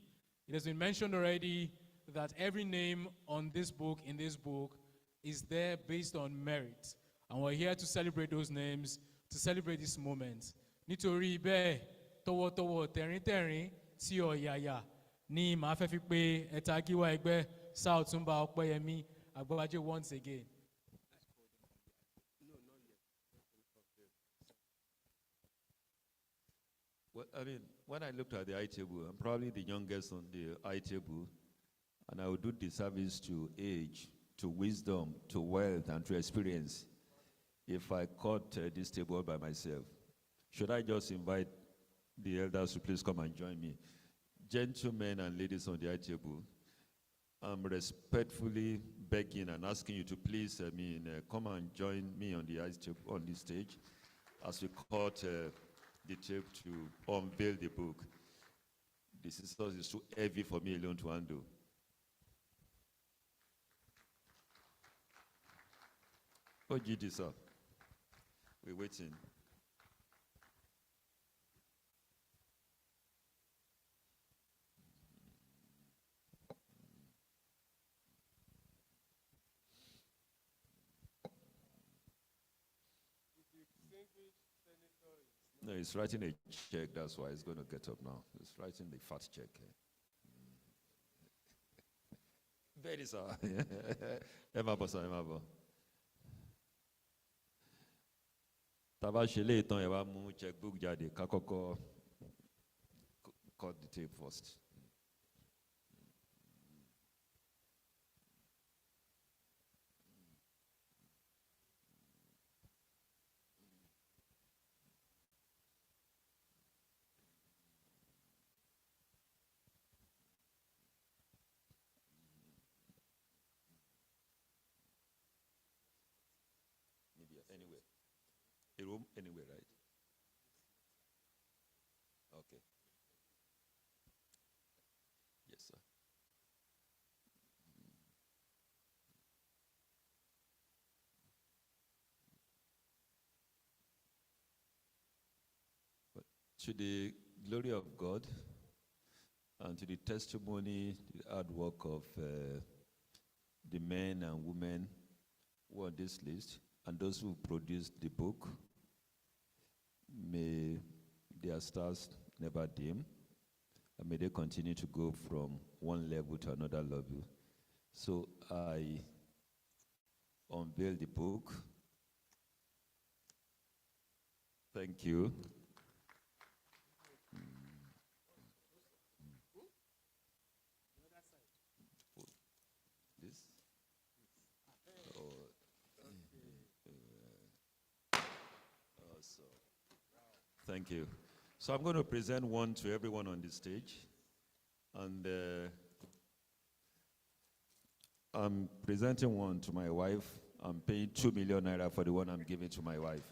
It has been mentioned already that every name on this book, in this book, is there based on merit. And we're here to celebrate those names, to celebrate this moment. Nítorí bẹ́ẹ̀, tọwọ́tọwọ́ tẹ̀ríntẹ̀rín tí ọ̀yàyà ní màá fẹ́ fi pé ẹ̀ta gíwá ẹgbẹ́ Sáọ̀túnba Ọpẹ́yẹmí Agbábájé once again. Well, I mean, when I looked at the eye table, I'm probably the youngest on the eye table, and I would do disservice to age, to wisdom, to wealth, and to experience if I caught this table by myself. Should I just invite the elders to please come and join me? Gentlemen and ladies on the eye table, I'm respectfully begging and asking you to please come and join me on the eye table, on the stage, as we caught the tape to unveil the book. The scissors is too heavy for me alone to handle. Oh, GD, sir. We're waiting. No, he's writing a check, that's why he's going to get up now. He's writing the fat check. Very, sir. Emma, sir, Emma. Taba shele itan ẹ wá mú checkbook jáde ká kọ́kọ́ cut the tape first. Maybe anywhere. A room anywhere, right? Okay. Yes, sir. But to the glory of God, and to the testimony, the hard work of the men and women who are on this list, and those who produced the book. May their stars never dim, and may they continue to go from one level to another level. So I unveil the book. Thank you. This? So, thank you. So I'm going to present one to everyone on the stage. And I'm presenting one to my wife. I'm paying 2 million naira for the one I'm giving to my wife.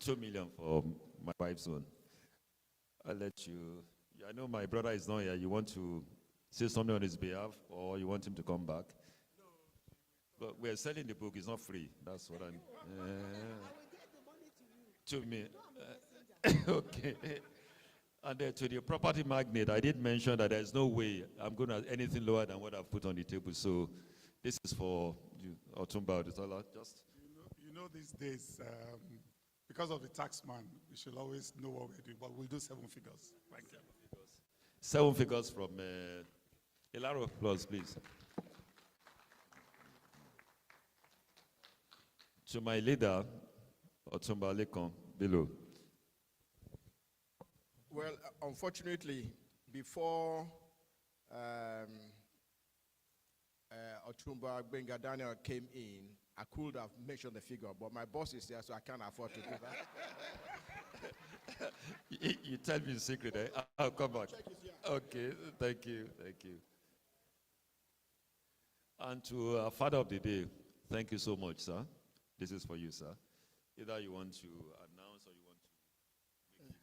2 million for my wife's one. I'll let you. I know my brother is not here. You want to say something on his behalf, or you want him to come back? No. But we're selling the book. It's not free. That's what I'm. I will get the money to you. To me. Okay. And to the property magnate, I did mention that there's no way I'm going to anything lower than what I've put on the table. So this is for you, Otumba Adesola. Just. You know these days, because of the tax man, we should always know what we're doing, but we'll do 7 figures. Thank you. 7 figures from a lot of applause, please. To my leader, Otumba Lekon, below. Well, unfortunately, before Otumba Benga Daniel came in, I could have mentioned the figure, but my boss is here, so I can't afford to do that. You tell me in secret, eh? I'll come back. Okay, thank you, thank you. And to our Father of the Day, thank you so much, sir. This is for you, sir. Either you want to announce or you want to make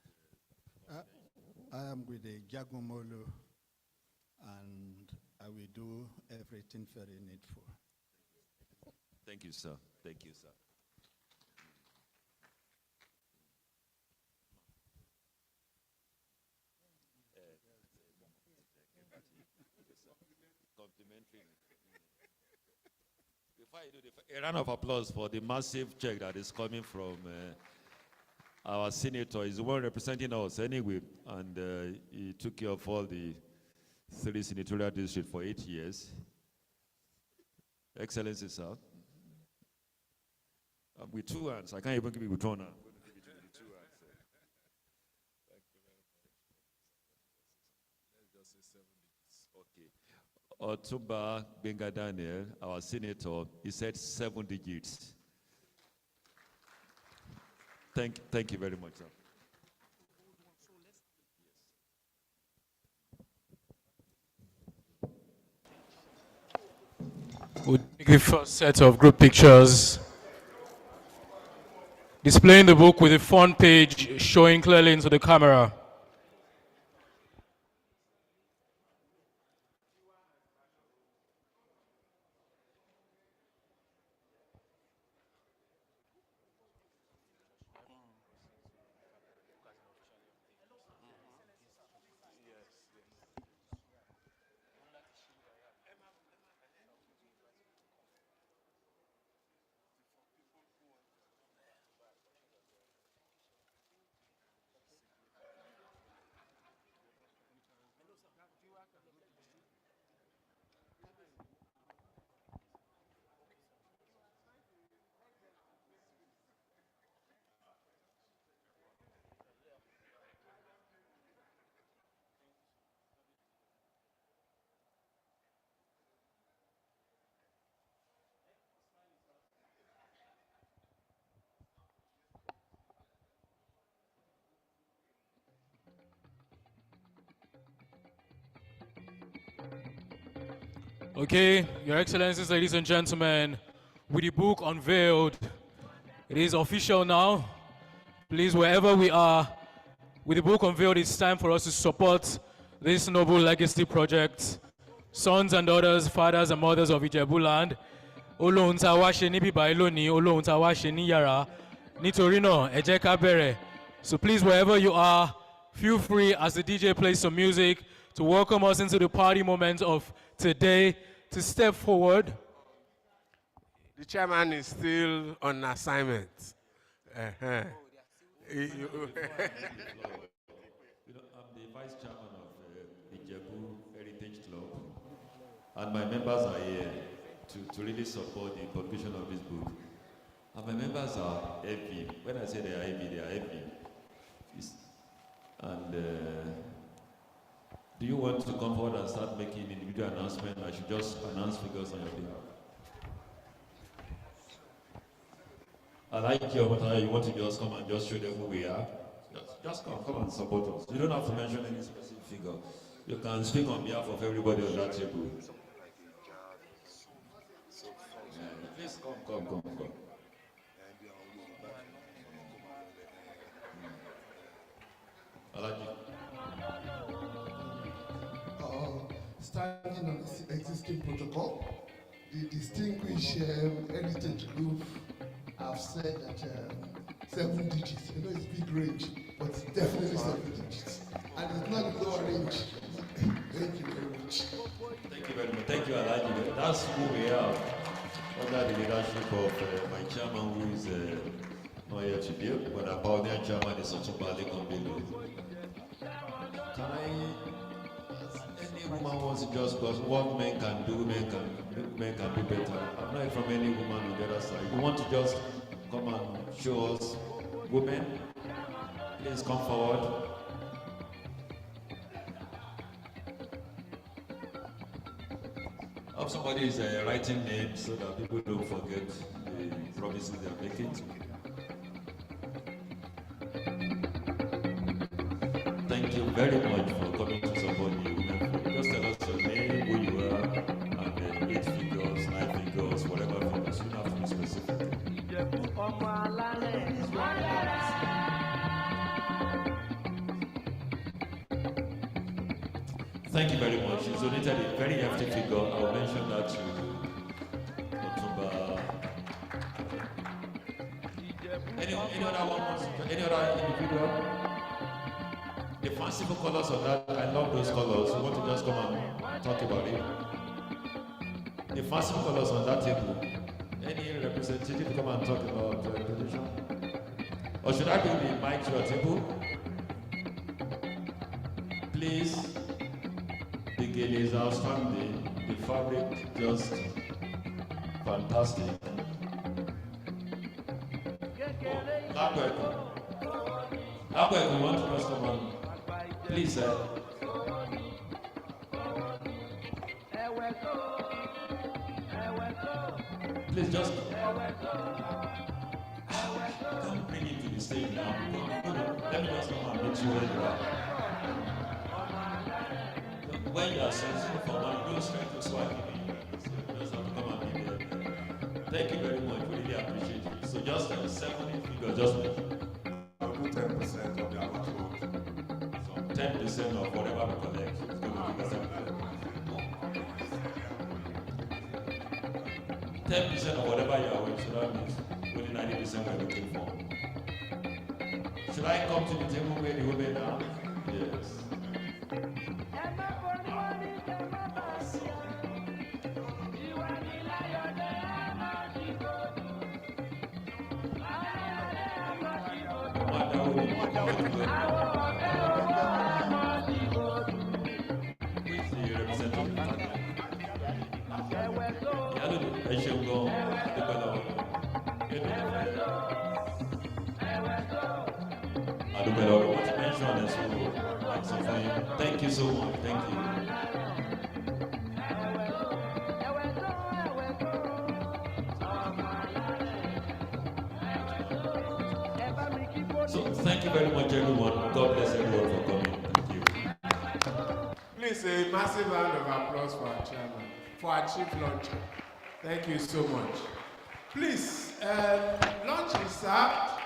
it. I am with the Jagomolo, and I will do everything very needful. Thank you, sir. Thank you, sir. Complimentary. Before I do a round of applause for the massive check that is coming from our senator. He's the one representing us anyway, and he took care of all the 3 senatorial districts for 8 years. Excellency, sir. With 2 hands. I can't even give it with 1 hand. I'm going to give it to you with 2 hands. Thank you very much. Let's just say 7 digits. Okay. Otumba Benga Daniel, our senator, he said 7 digits. Thank you very much, sir. We'll take the first set of group pictures. Displaying the book with the front page showing clearly into the camera. Okay, Your Excellencies, ladies and gentlemen, with the book unveiled, it is official now. Please, wherever we are, with the book unveiled, it's time for us to support this noble legacy project. Sons and daughters, fathers and mothers of Ijebu land, Olohun ta wá ṣe níbí báyìí lónìí, Olohun ta wá ṣe ní yàrá, Nítorí náà, ẹ jẹ́ ká bẹ̀rẹ̀. So please, wherever you are, feel free as the DJ plays some music to welcome us into the party moment of today, to step forward. The chairman is still on assignment. Uh-huh. You know, I'm the vice chairman of the Jebu Heritage Club, and my members are here to really support the publication of this book. And my members are heavy. When I say they are heavy, they are heavy. Do you want to come forward and start making individual announcements? I should just announce figures on your behalf. I like your matter. You want to just come and just show them who we are? Just come and support us. You don't have to mention any specific figure. You can speak on behalf of everybody on that table. Yeah, please come. I like you. Standing on the existing protocol, the distinguished heritage group have said that 7 digits. You know, it's big range, but it's definitely 7 digits. And it's not the lower range. Thank you very much. Thank you very much. Thank you, Alaji. That's who we are. Under the leadership of my chairman, who is not here today, but about their chairman is Otumba Lekombelo. Can any woman wants to just, because what men can do, men can do better. I'm not from any woman on the other side. You want to just come and show us women? Please come forward. If somebody is writing names so that people don't forget the promises they are making. Thank you very much for coming to support the women. Just tell us your name, who you are, and then 8 figures, 9 figures, whatever figures. You don't have to be specific. Thank you very much. She's donated a very hefty figure. I'll mention that to Otumba. Any other one? Any other individual? The fanciful colors of that, I love those colors. You want to just come and talk about it? The fanciful colors on that table. Any representative come and talk about tradition? Or should I bring the mic to your table? Please. The gale is outstanding. The fabric just fantastic. Lapwek, we want to just come on. Please, sir. Please just come bring him to the stage now. Let me just come and meet you where you are. When you are sensitive for money, don't straight to swag me. You just have to come and be there. Thank you very much. We really appreciate it. So just 7 figures, just I'll do 10% of the amateur. So 10% of whatever we collect. It's going to be 10% of whatever you are with, so that means only 90% we're looking for. Should I come to the table where the women are? Yes. Thank you so much. Thank you. So thank you very much, everyone. God bless everyone for coming. Thank you. Please, a massive round of applause for our chairman, for our chief launcher. Thank you so much. Please, lunch is served,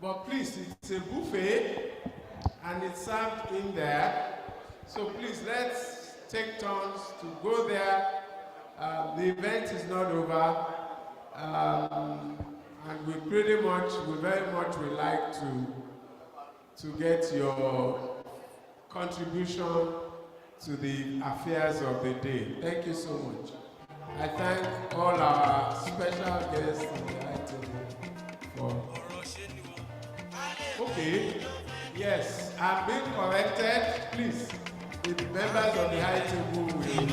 but please, it's a buffet, and it's served in there. So please, let's take turns to go there. The event is not over. And we very much would like to get your contribution to the affairs of the day. Thank you so much. I thank all our special guests on the high table for. Okay, yes, I'm being corrected. Please, the members of the high table will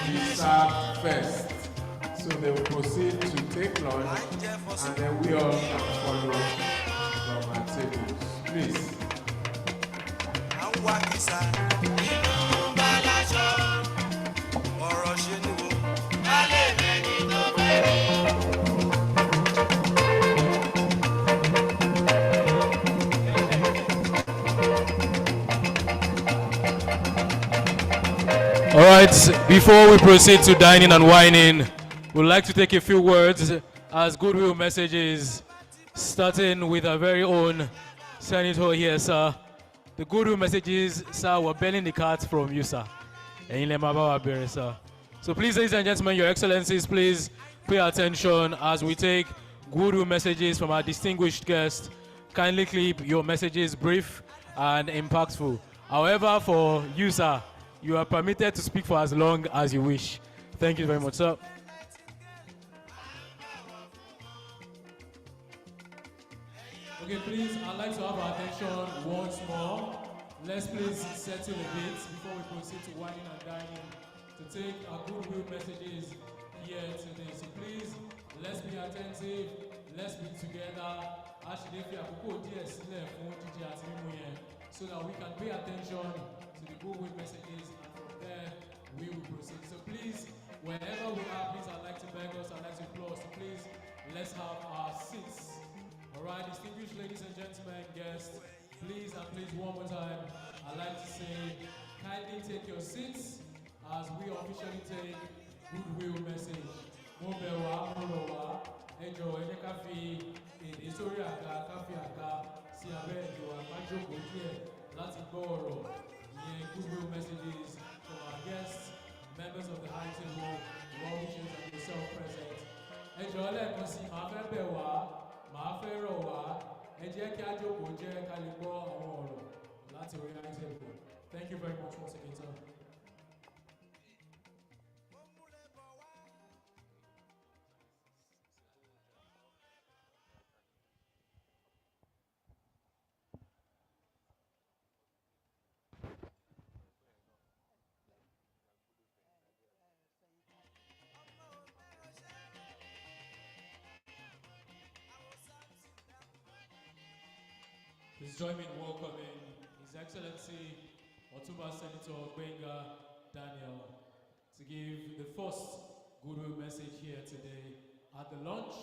be served first. So they will proceed to take lunch, and then we all can follow from our tables. Please. All right, before we proceed to dining and wining, we'd like to take a few words as goodwill messages, starting with our very own senator here, sir. The goodwill messages, sir, we're belling the cat from you, sir. Sir. So please, ladies and gentlemen, your excellencies, please pay attention as we take goodwill messages from our distinguished guests. Kindly keep your messages brief and impactful. However, for you, sir, you are permitted to speak for as long as you wish. Thank you very much, sir. Okay, please, I'd like to have our attention once more. Let's please settle a bit before we proceed to wining and dining to take our goodwill messages here today. So please, let's be attentive, let's be together. Actually, if you have so that we can pay attention to the goodwill messages, and from there we will proceed. So please, wherever we are, please, I'd like to beg us, I'd like to implore us to please, let's have our seats. All right, distinguished ladies and gentlemen, guests, please and please one more time, I'd like to say, kindly take your seats as we officially take goodwill message. Mobewa, Morowa, Ejo, Ejekafi, Historia, Kafi, sí abẹ́ ìjọba májókòó díẹ̀ láti gbọ́ ọ̀rọ̀ ìyẹn goodwill messages from our guests, members of the high table, well wishers and yourself present. Ẹ jọ̀ọ́ lẹ́ẹ̀kan sí màá fẹ́ bẹ̀ wá, màá fẹ́ rọ̀ wá, ẹ jẹ́ kí á jókòó jẹ́ ká lè gbọ́ àwọn ọ̀rọ̀ láti orí high table. Thank you very much once again, sir. Please join me in welcoming His Excellency Otumba Senator Benga Daniel to give the first goodwill message here today at the launch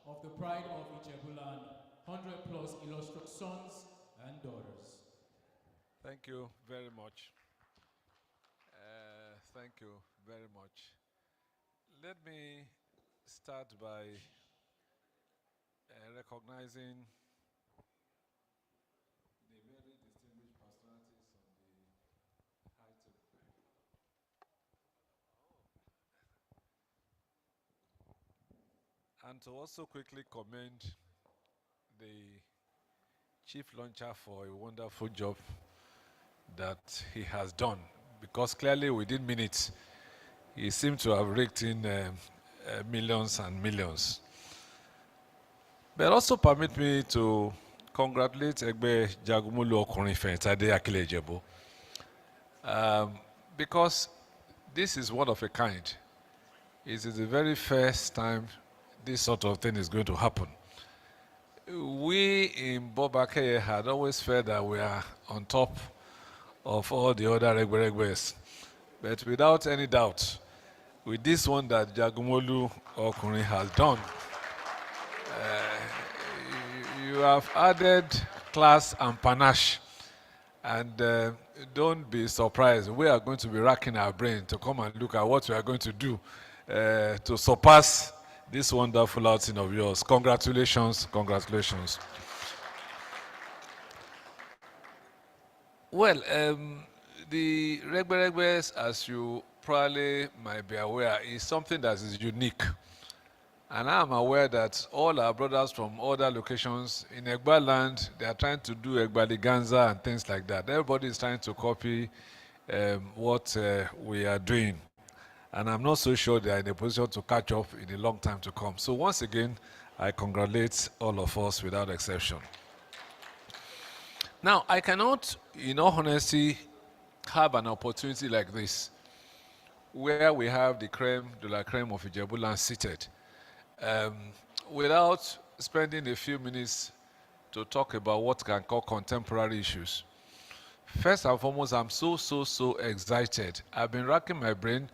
of the Pride of Ijebuland 100 plus illustrious sons and daughters. Thank you very much. Thank you very much. Let me start by recognizing the very distinguished personalities on the high table. And to also quickly commend the chief launcher for a wonderful job that he has done, because clearly within minutes he seemed to have raked in millions and millions. But also permit me to congratulate Egbe Jagumulu Okunrin Fentade Akile Ejebo, because this is one of a kind. It is the very first time this sort of thing is going to happen. We in Bobakeye had always felt that we are on top of all the other Egberegbes, but without any doubt, with this one that Jagumolu Okunrin has done, you have added class and panache, and don't be surprised. We are going to be racking our brain to come and look at what we are going to do to surpass this wonderful outing of yours. Congratulations, congratulations. Well, the Regberegbes, as you probably might be aware, is something that is unique. And I am aware that all our brothers from other locations in Egba land, they are trying to do Egbaliganza and things like that. Everybody is trying to copy what we are doing. And I'm not so sure they are in a position to catch up in a long time to come. So once again, I congratulate all of us without exception. Now, I cannot, in all honesty, have an opportunity like this, where we have the creme de la creme of Ijebuland seated, without spending a few minutes to talk about what can call contemporary issues. First and foremost, I'm so excited. I've been racking my brain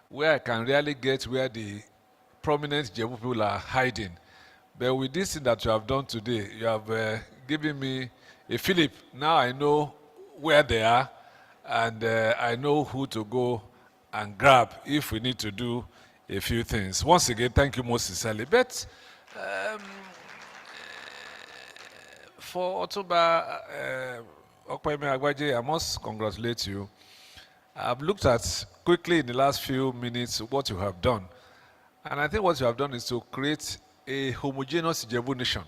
where I can really get where the prominent Ijebu people are hiding. But with this thing that you have done today, you have given me a fillip. Now I know where they are, and I know who to go and grab if we need to do a few things. Once again, thank you most sincerely. But for Otuba Okpeme Agbaje, I must congratulate you. I've looked at quickly in the last few minutes what you have done. And I think what you have done is to create a homogeneous Ijebu nation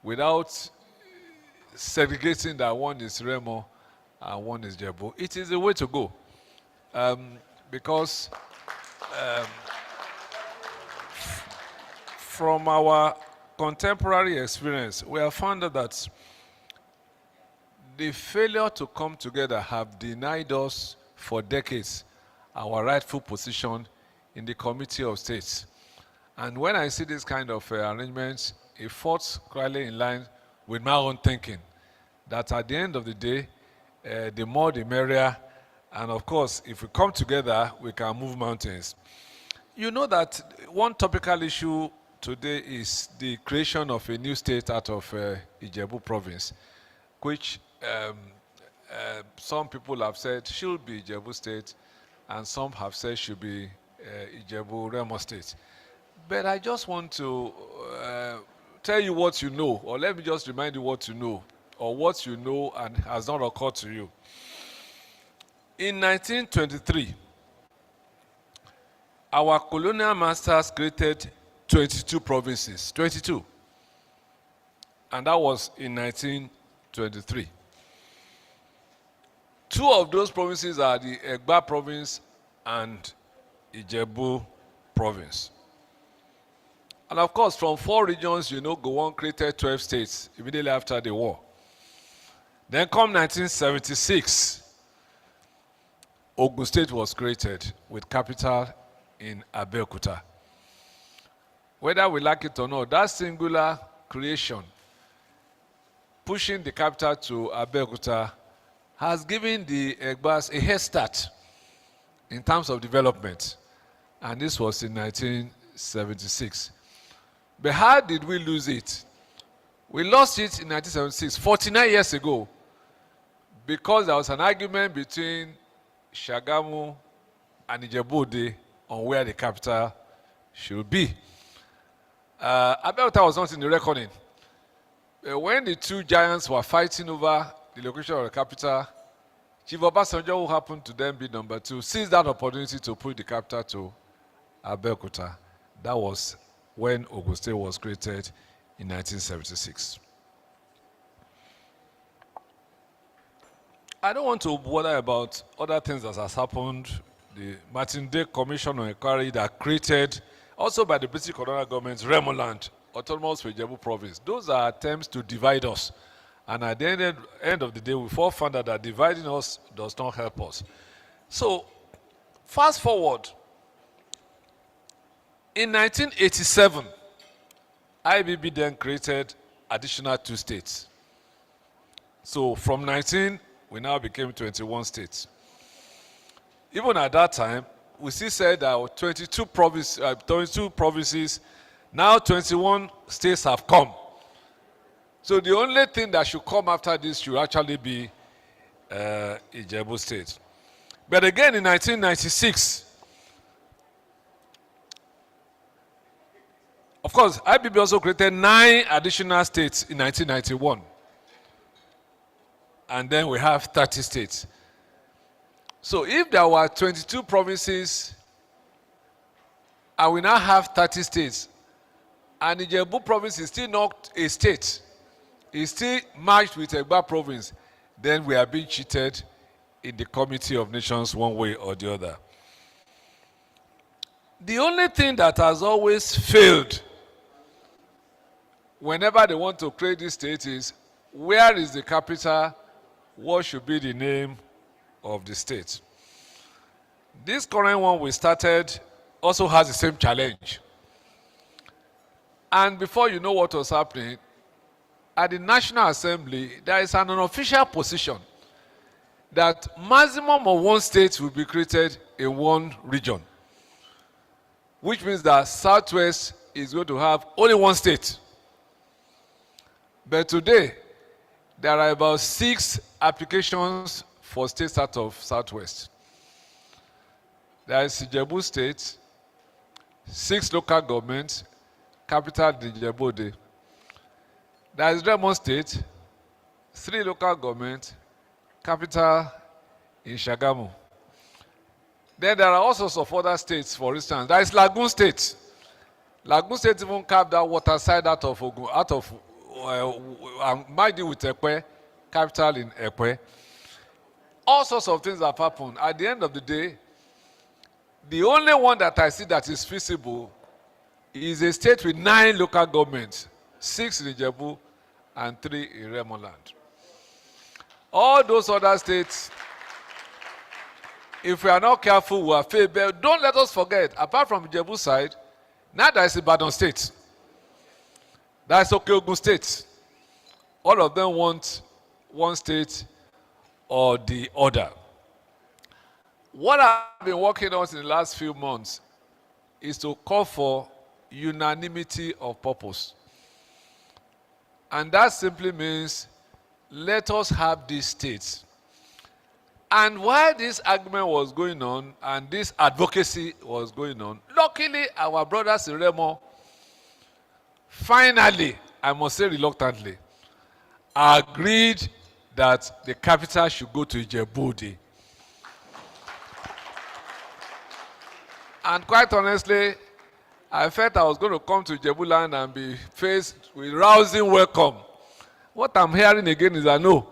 without segregating that one is Remo and one is Jebu. It is the way to go. Because from our contemporary experience, we have found that the failure to come together have denied us for decades our rightful position in the Committee of States. And when I see this kind of arrangements, it falls clearly in line with my own thinking, that at the end of the day, the more the merrier, and of course, if we come together, we can move mountains. You know that one topical issue today is the creation of a new state out of Ijebu province, which some people have said should be Ijebu state, and some have said should be Ijebu Remo state. But I just want to tell you what you know, or let me just remind you what you know, or what you know and has not occurred to you. In 1923, our colonial masters created 22 provinces, 22. And that was in 1923. Two of those provinces are the Egba province and Ijebu province. And of course, from 4 regions, you know, Gowon created 12 states immediately after the war. Then come 1976, Ogun State was created with capital in Abeokuta. Whether we like it or not, that singular creation, pushing the capital to Abeokuta, has given the Egbas a head start in terms of development. And this was in 1976. But how did we lose it? We lost it in 1976, 49 years ago, because there was an argument between Shagamu and Ijebu-Ode on where the capital should be. Abeokuta was not in the reckoning. When the two giants were fighting over the location of the capital, Chief Obasanjo, who happened to then be number 2, seized that opportunity to put the capital to Abeokuta. That was when Ogun State was created in 1976. I don't want to bother about other things that has happened. The Martin Day Commission on Inquiry that created, also by the British colonial government, Remoland, autonomous for Ijebu province. Those are attempts to divide us. And at the end of the day, we all found out that dividing us does not help us. So, fast forward. In 1987, IBB then created additional 2 states. So from 19, we now became 21 states. Even at that time, we still said that 22 provinces, now 21 states have come. So the only thing that should come after this should actually be Ijebu State. But again, in 1996, of course, IBB also created 9 additional states in 1991. And then we have 30 states. So if there were 22 provinces and we now have 30 states, and Ijebu province is still not a state, it's still merged with Egba province, then we are being cheated in the Committee of Nations one way or the other. The only thing that has always failed whenever they want to create this state is, where is the capital? What should be the name of the state? This current one we started also has the same challenge. And before you know what was happening, at the National Assembly, there is an unofficial position that maximum of one state will be created in one region, which means that Southwest is going to have only one state. But today, there are about 6 applications for states out of Southwest. There is Ijebu State, 6 local governments, capital Ijebu. There is Remo State, 3 local governments, capital in Shagamu. Then there are all sorts of other states, for instance. There is Lagoon State. Lagoon State even carved that water side out of mind you with Ekwe, capital in Ekwe. All sorts of things have happened. At the end of the day, the only one that I see that is feasible is a state with 9 local governments, 6 in Ijebu and 3 in Remoland. All those other states, if we are not careful, we are failed. But don't let us forget, apart from Ijebu side, now there is Ibadan State. There is Okeogun State. All of them want one state or the other. What I've been working on in the last few months is to call for unanimity of purpose. And that simply means, let us have these states. And while this argument was going on and this advocacy was going on, luckily our brothers in Remo finally, I must say reluctantly, agreed that the capital should go to Ijebu. And quite honestly, I felt I was going to come to Ijebu land and be faced with rousing welcome. What I'm hearing again is that no,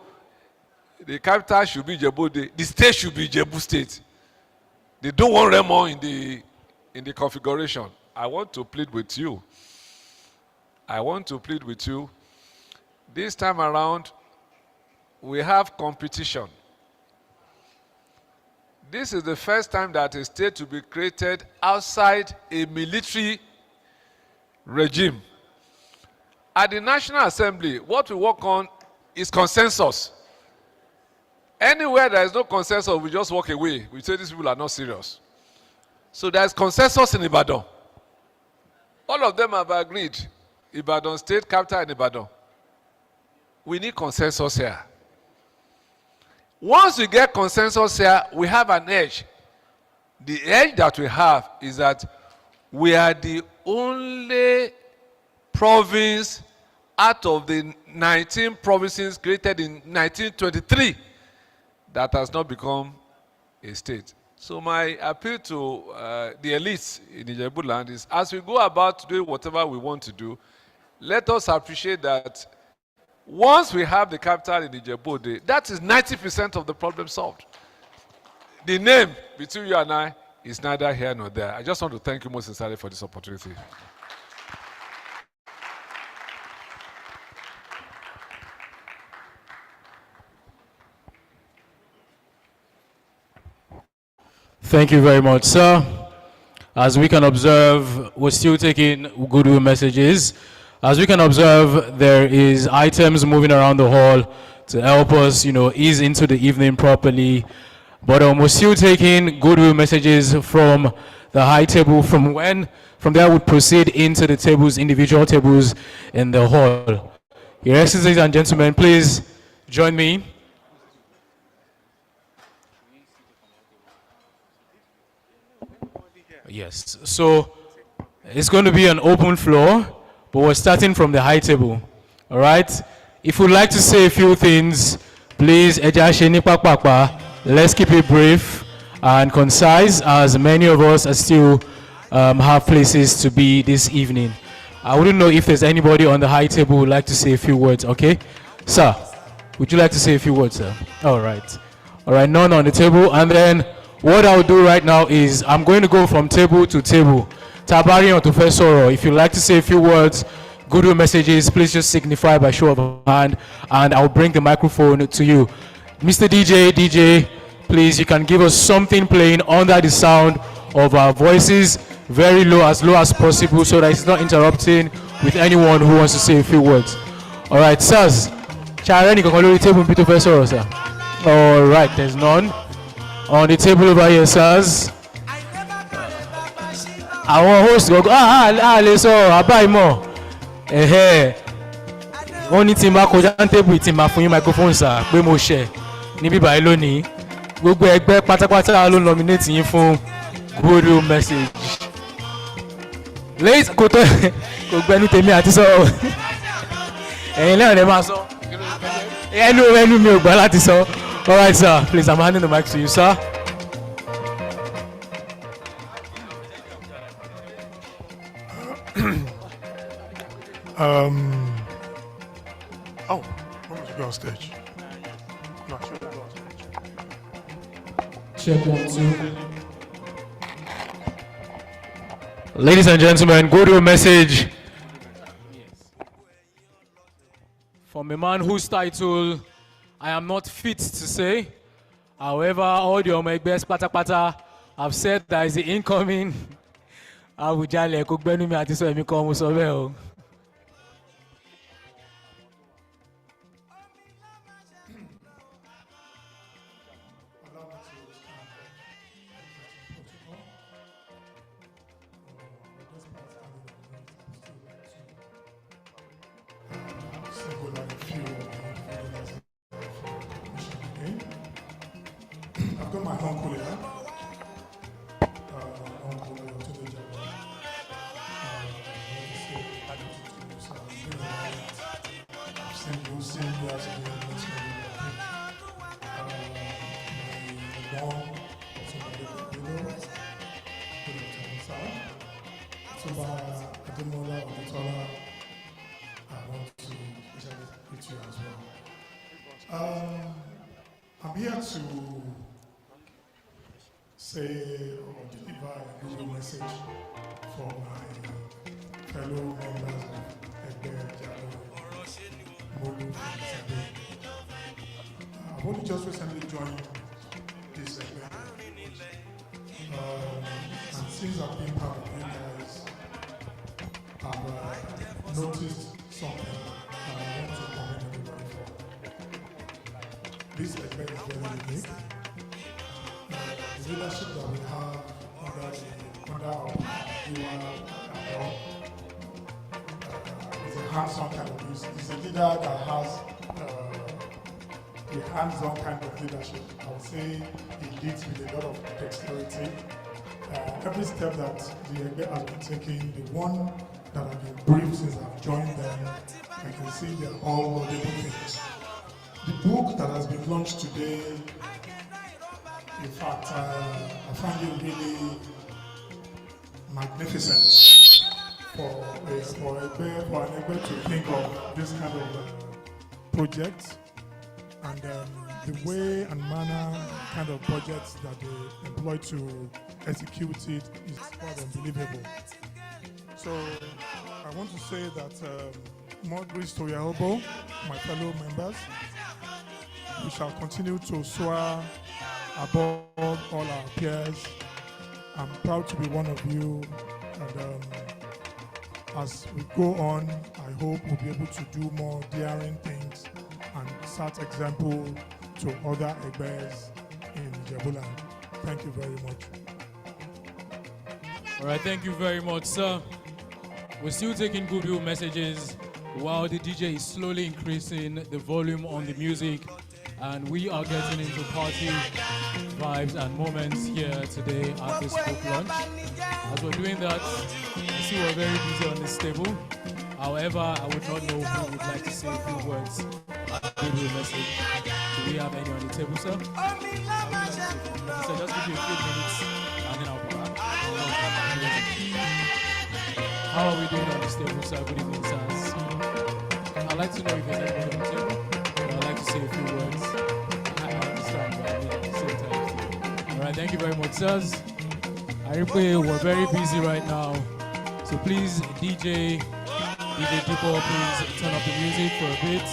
the capital should be Ijebu. The state should be Ijebu State. They don't want Remo in the configuration. I want to plead with you. I want to plead with you. This time around, we have competition. This is the first time that a state will be created outside a military regime. At the National Assembly, what we work on is consensus. Anywhere there is no consensus, we just walk away. We say these people are not serious. So there is consensus in Ibadan. All of them have agreed. Ibadan State, capital in Ibadan. We need consensus here. Once we get consensus here, we have an edge. The edge that we have is that we are the only province out of the 19 provinces created in 1923 that has not become a state. So my appeal to the elites in Ijebu land is, as we go about doing whatever we want to do, let us appreciate that once we have the capital in Ijebu, that is 90% of the problem solved. The name between you and I is neither here nor there. I just want to thank you most sincerely for this opportunity. Thank you very much, sir. As we can observe, we're still taking goodwill messages. As we can observe, there is items moving around the hall to help us, ease into the evening properly. But we're still taking goodwill messages from the high table. From there, we'll proceed into the tables, individual tables in the hall. Your Excellencies and gentlemen, please join me. Yes, so it's going to be an open floor, but we're starting from the high table. All right? If you'd like to say a few things, please, let's keep it brief and concise, as many of us are still have places to be this evening. I wouldn't know if there's anybody on the high table who would like to say a few words, okay? Sir, would you like to say a few words, sir? All right. All right, none on the table. And then what I'll do right now is I'm going to go from table to table. Tabari on to first Soro. If you'd like to say a few words, goodwill messages, please just signify by show of hand, and I'll bring the microphone to you. Mr. DJ, please, you can give us something playing under the sound of our voices, very low as possible, so that it's not interrupting with anyone who wants to say a few words. All right, sirs. Charlie, you can table Peter first Soro, sir. All right, there's none on the table over here, sirs. Àwọn host go lè sọ àbá ìmọ̀ wọ́n ní tí n bá kọjá ní table tí n máa fún yín microphone sir pé mo ṣẹ̀ níbí báyìí lónìí gbogbo ẹgbẹ́ pátápátá ló nominate yín fún goodwill message. lẹ́yìn kò tó kò gbẹnu tèmi àti sọ̀rọ̀ ẹ̀yin lẹ́yìn lẹ́ máa sọ ẹnu mi ò gbà láti sọ. All right, sir. Please, I'm handing the mic to you, sir. Oh, when was you go on stage? No, I should go on stage. Check 1, 2. Ladies and gentlemen, go to a message from a man whose title I am not fit to say. However, all the Omegbes Patapata have said that is the incoming Awujale Kogbenumi Atiso Emiko Musobeo. I've got my uncle here. Uncle Tunde Jabo. I've seen you as a my mom, also my little Tuba Ademola Odutola. I want to meet you as well. I'm here to say or deliver a good message for my fellow members of Egbe Jalo Molu from Sabe. I've only just recently joined this Egbe. And since I've been part of you guys, I've noticed something that I want to commend everybody for. This Egbe is very unique. The leadership that we have under our is a hands-on kind of is a leader that has a hands-on kind of leadership. I would say he leads with a lot of dexterity. Every step that the Egbe has been taking, the one that I've been briefed since I've joined them, I can see they're all laudable things. The book that has been launched today, in fact, I find it really magnificent for an Egbe to think of this kind of project, and the way and manner kind of projects that they employ to execute it is quite unbelievable. So I want to say that more grace to your elbow, my fellow members. We shall continue to soar above all our peers. I'm proud to be one of you, and as we go on, I hope we'll be able to do more daring things and set example to other Egbes in Jabuland. Thank you very much. All right, thank you very much, sir. We're still taking goodwill messages while the DJ is slowly increasing the volume on the music, and we are getting into party vibes and moments here today at this book launch. As we're doing that, I see we're very busy on this table. However, I would not know who would like to say a few words at the goodwill message. Do we have any on the table, sir? So just give you a few minutes and then I'll be back. How are we doing on this table, sir? sir. Good evening, sirs. I'd like to know if there's anybody on the table. I'd like to say a few words. I understand, but I need to say thank you. All right, thank you very much, sirs. I replay, we're very busy right now. So please, DJ Dupo, please turn up the music for a bit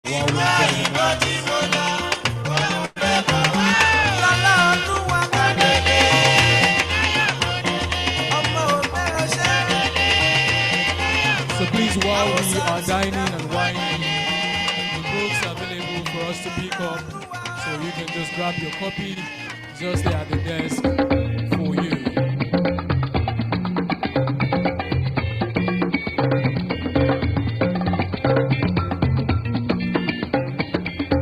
while we enjoy the moment. So please, while we are dining and wining, the books are available for us to pick up. So you can just grab your copy, just there at the desk for you.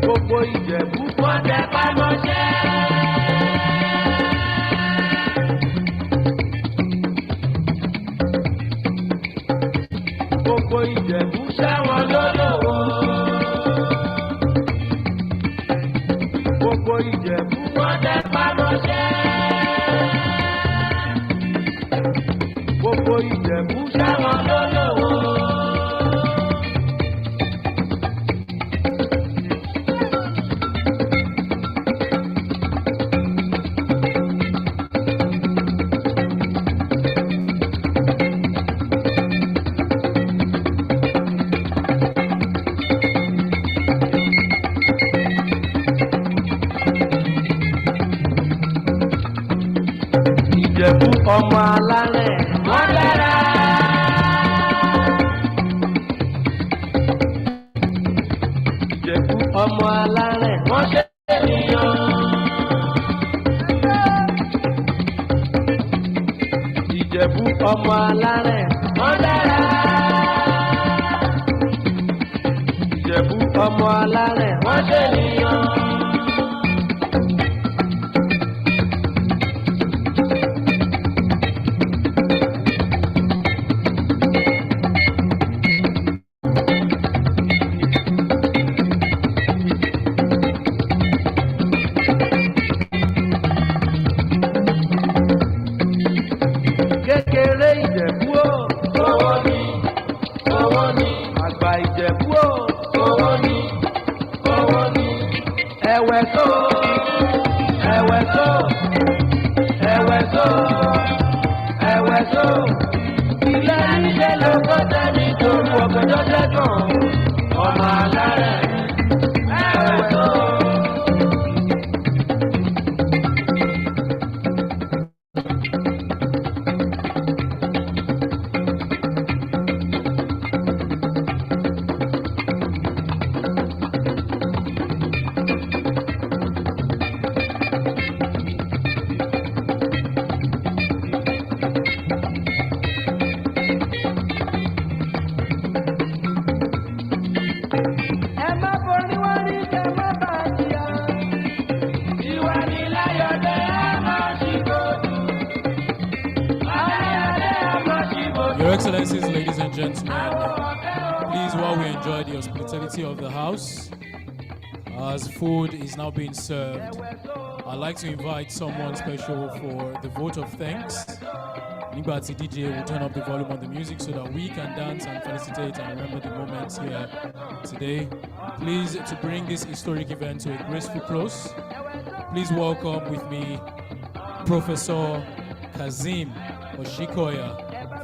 Gbogbo Ìjẹ̀bú wọ́n tẹ pamọ́ṣẹ́. Gbogbo Ìjẹ̀bú ṣẹ́wọ̀n lólówó. Gbogbo Ìjẹ̀bú wọ́n tẹ pamọ́ṣẹ́. Gbogbo Ìjẹ̀bú ṣẹ́wọ̀n lólówó. Ìjẹ̀bú ọmọ alálẹ̀ wọ́n dára. Ìjẹ̀bú ọmọ alálẹ̀ wọ́n ṣe ènìyàn. Ìjẹ̀bú ọmọ alálẹ̀ wọ́n dára. Ìjẹ̀bú ọmọ alálẹ̀ wọ́n ṣe ènìyàn. Kékeré Ìjẹ̀bú o, owó ni, owó ni. Àgbà Ìjẹ̀bú o, owó ni, owó ni. Ẹ̀wẹ̀ tó, ẹ̀wẹ̀ tó, ẹ̀wẹ̀ tó, ẹ̀wẹ̀ tó. Ilé níṣẹ́ ló kọ́tẹ́ nítorí ọ̀gẹ̀dọ̀ dẹ́gàn. Ọmọ alárẹ̀, ẹ̀wẹ̀ tó. Ẹ má borí wọ́n rí kẹ́ má bà jìyà. Ìwà ni láyọ̀dé ẹ má ṣì bòdù. Láyọ̀dé ẹ má ṣì bòdù. Your Excellencies, ladies and gentlemen, please, while we enjoy the hospitality of the house, as food is now being served, I'd like to invite someone special for the vote of thanks. Nigbati DJ will turn up the volume on the music so that we can dance and felicitate and remember the moments here today. Please, to bring this historic event to a graceful close, please welcome with me Professor Kazim Oshikoya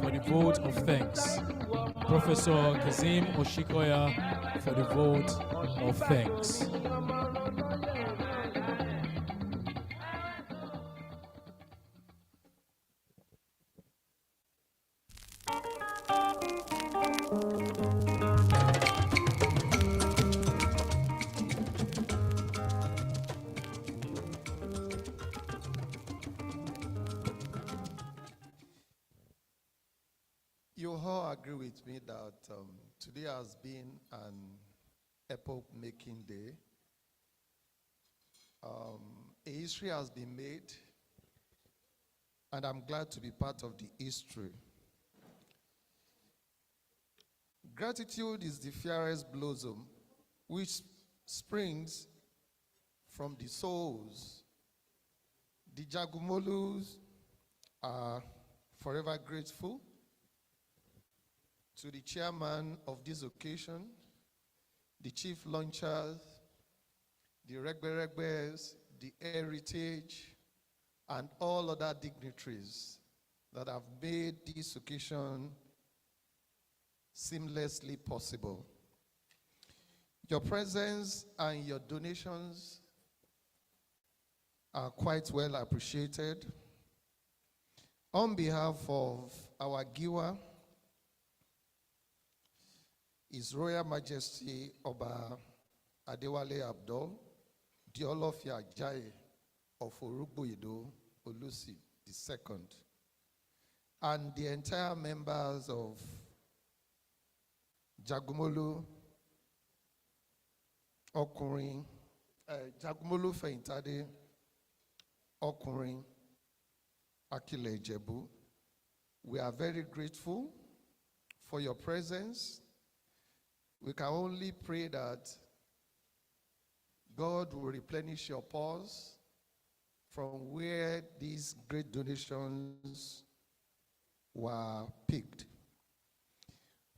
for the vote of thanks. Professor Kazim Oshikoya for the vote of thanks. You all agree with me that today has been an epoch-making day. A history has been made, and I'm glad to be part of the history. Gratitude is the fairest blossom which springs from the souls. The Jagumolus are forever grateful to the chairman of this occasion, the chief launchers, the Regberegbers, the heritage, and all other dignitaries that have made this occasion seamlessly possible. Your presence and your donations are quite well appreciated. On behalf of our giver, His Royal Majesty Oba Adewale Abdul, Diolofia Ajayi of Orugboido Olusi II, and the entire members of Jagumolu Okunrin, Jagumolu Feyintade Okunrin Akile Ijebu. We are very grateful for your presence. We can only pray that God will replenish your purse from where these great donations were picked.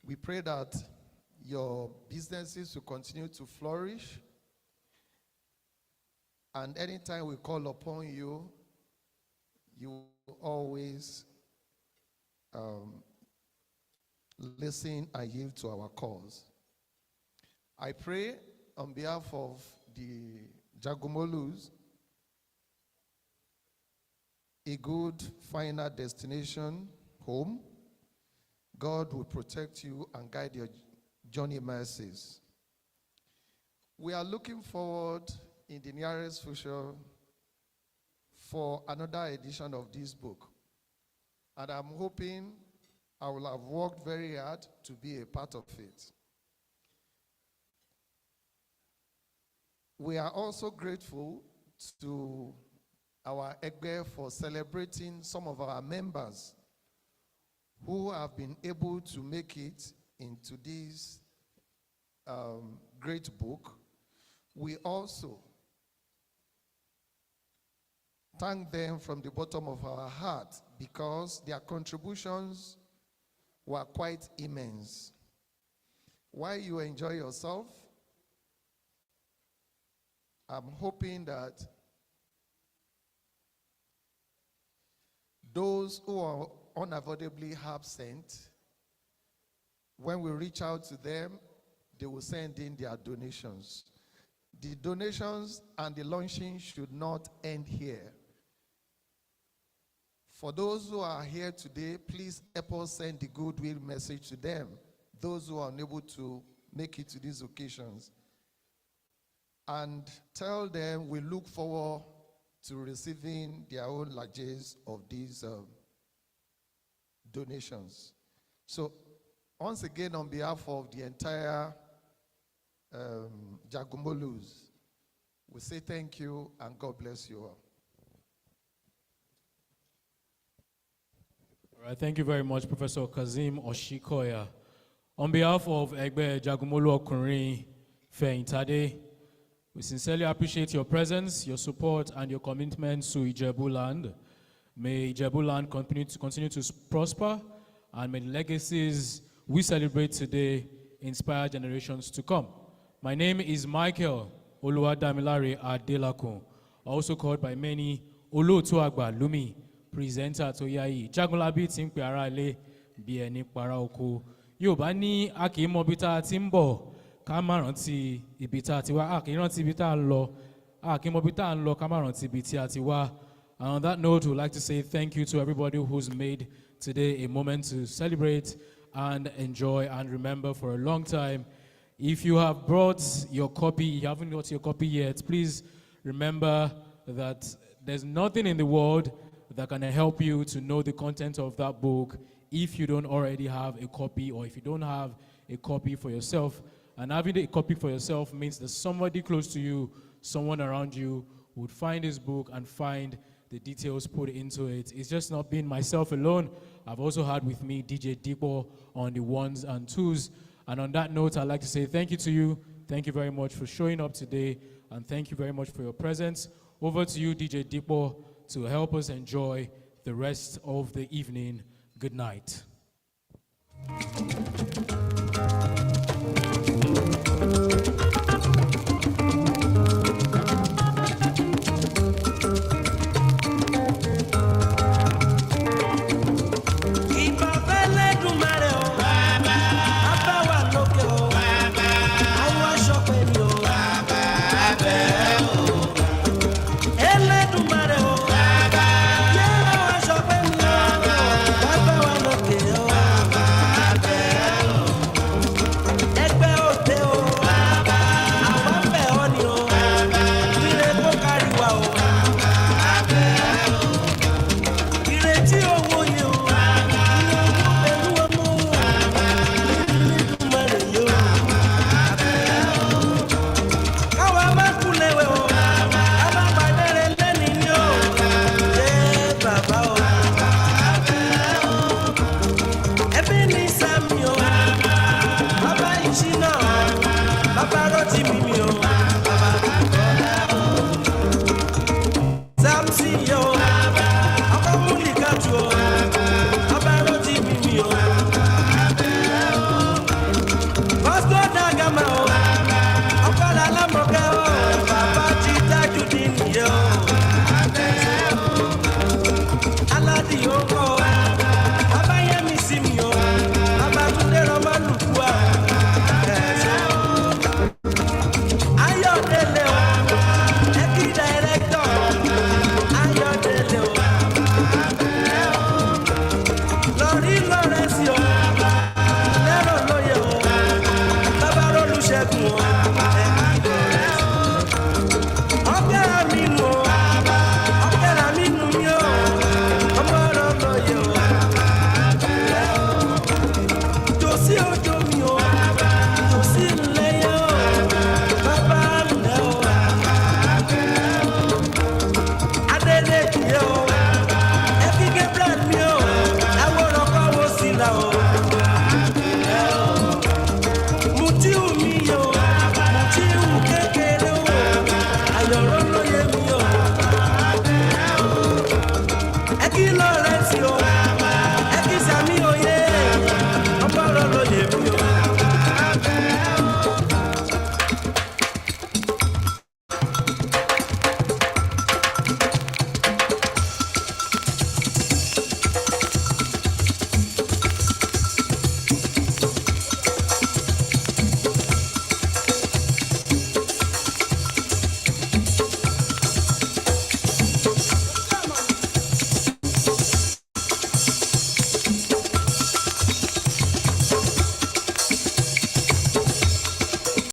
We pray that your businesses will continue to flourish, and anytime we call upon you, you will always listen and yield to our cause. I pray on behalf of the Jagumolus a good final destination home. God will protect you and guide your journey mercies. We are looking forward in the nearest future for another edition of this book. And I'm hoping I will have worked very hard to be a part of it. We are also grateful to our Egbe for celebrating some of our members who have been able to make it into this great book. We also thank them from the bottom of our heart because their contributions were quite immense. While you enjoy yourself, I'm hoping that those who are unavoidably absent, when we reach out to them, they will send in their donations. The donations and the launching should not end here. For those who are here today, please help us send the goodwill message to them, those who are unable to make it to these occasions. And tell them we look forward to receiving their own largesse of these donations. So, once again, on behalf of the entire Jagumolus, we say thank you and God bless you all. All right, thank you very much, Professor Kazim Oshikoya. On behalf of Egbe Jagumolu Okunrin Feyintade, we sincerely appreciate your presence, your support, and your commitment to Ijebu land. May Ijebu land continue to prosper, and may the legacies we celebrate today inspire generations to come. My name is Michael Oluwadamilare Adelakun, also called by many Olotuagba Lumi, presenter to Yayi. Jagunlabi ti ń pe ara ilé bí ẹni para oko. Yorùbá ní a kì í mọ bí tá a ti ń bọ̀ ká má rántí ibi tá a ti wá. A kì í rántí ibi tá a lọ. A kì í mọ bí tá a ń lọ ká má rántí ibi tí a ti wá. And on that note, we'd like to say thank you to everybody who's made today a moment to celebrate and enjoy and remember for a long time. If you have brought your copy, you haven't got your copy yet, please remember that there's nothing in the world that can help you to know the content of that book if you don't already have a copy, or if you don't have a copy for yourself. And having a copy for yourself means that somebody close to you, someone around you, would find this book and find the details put into it. It's just not been myself alone. I've also had with me DJ Dipo on the ones and twos. And on that note, I'd like to say thank you to you. Thank you very much for showing up today. And thank you very much for your presence. Over to you, DJ Dipo, to help us enjoy the rest of the evening. Good night.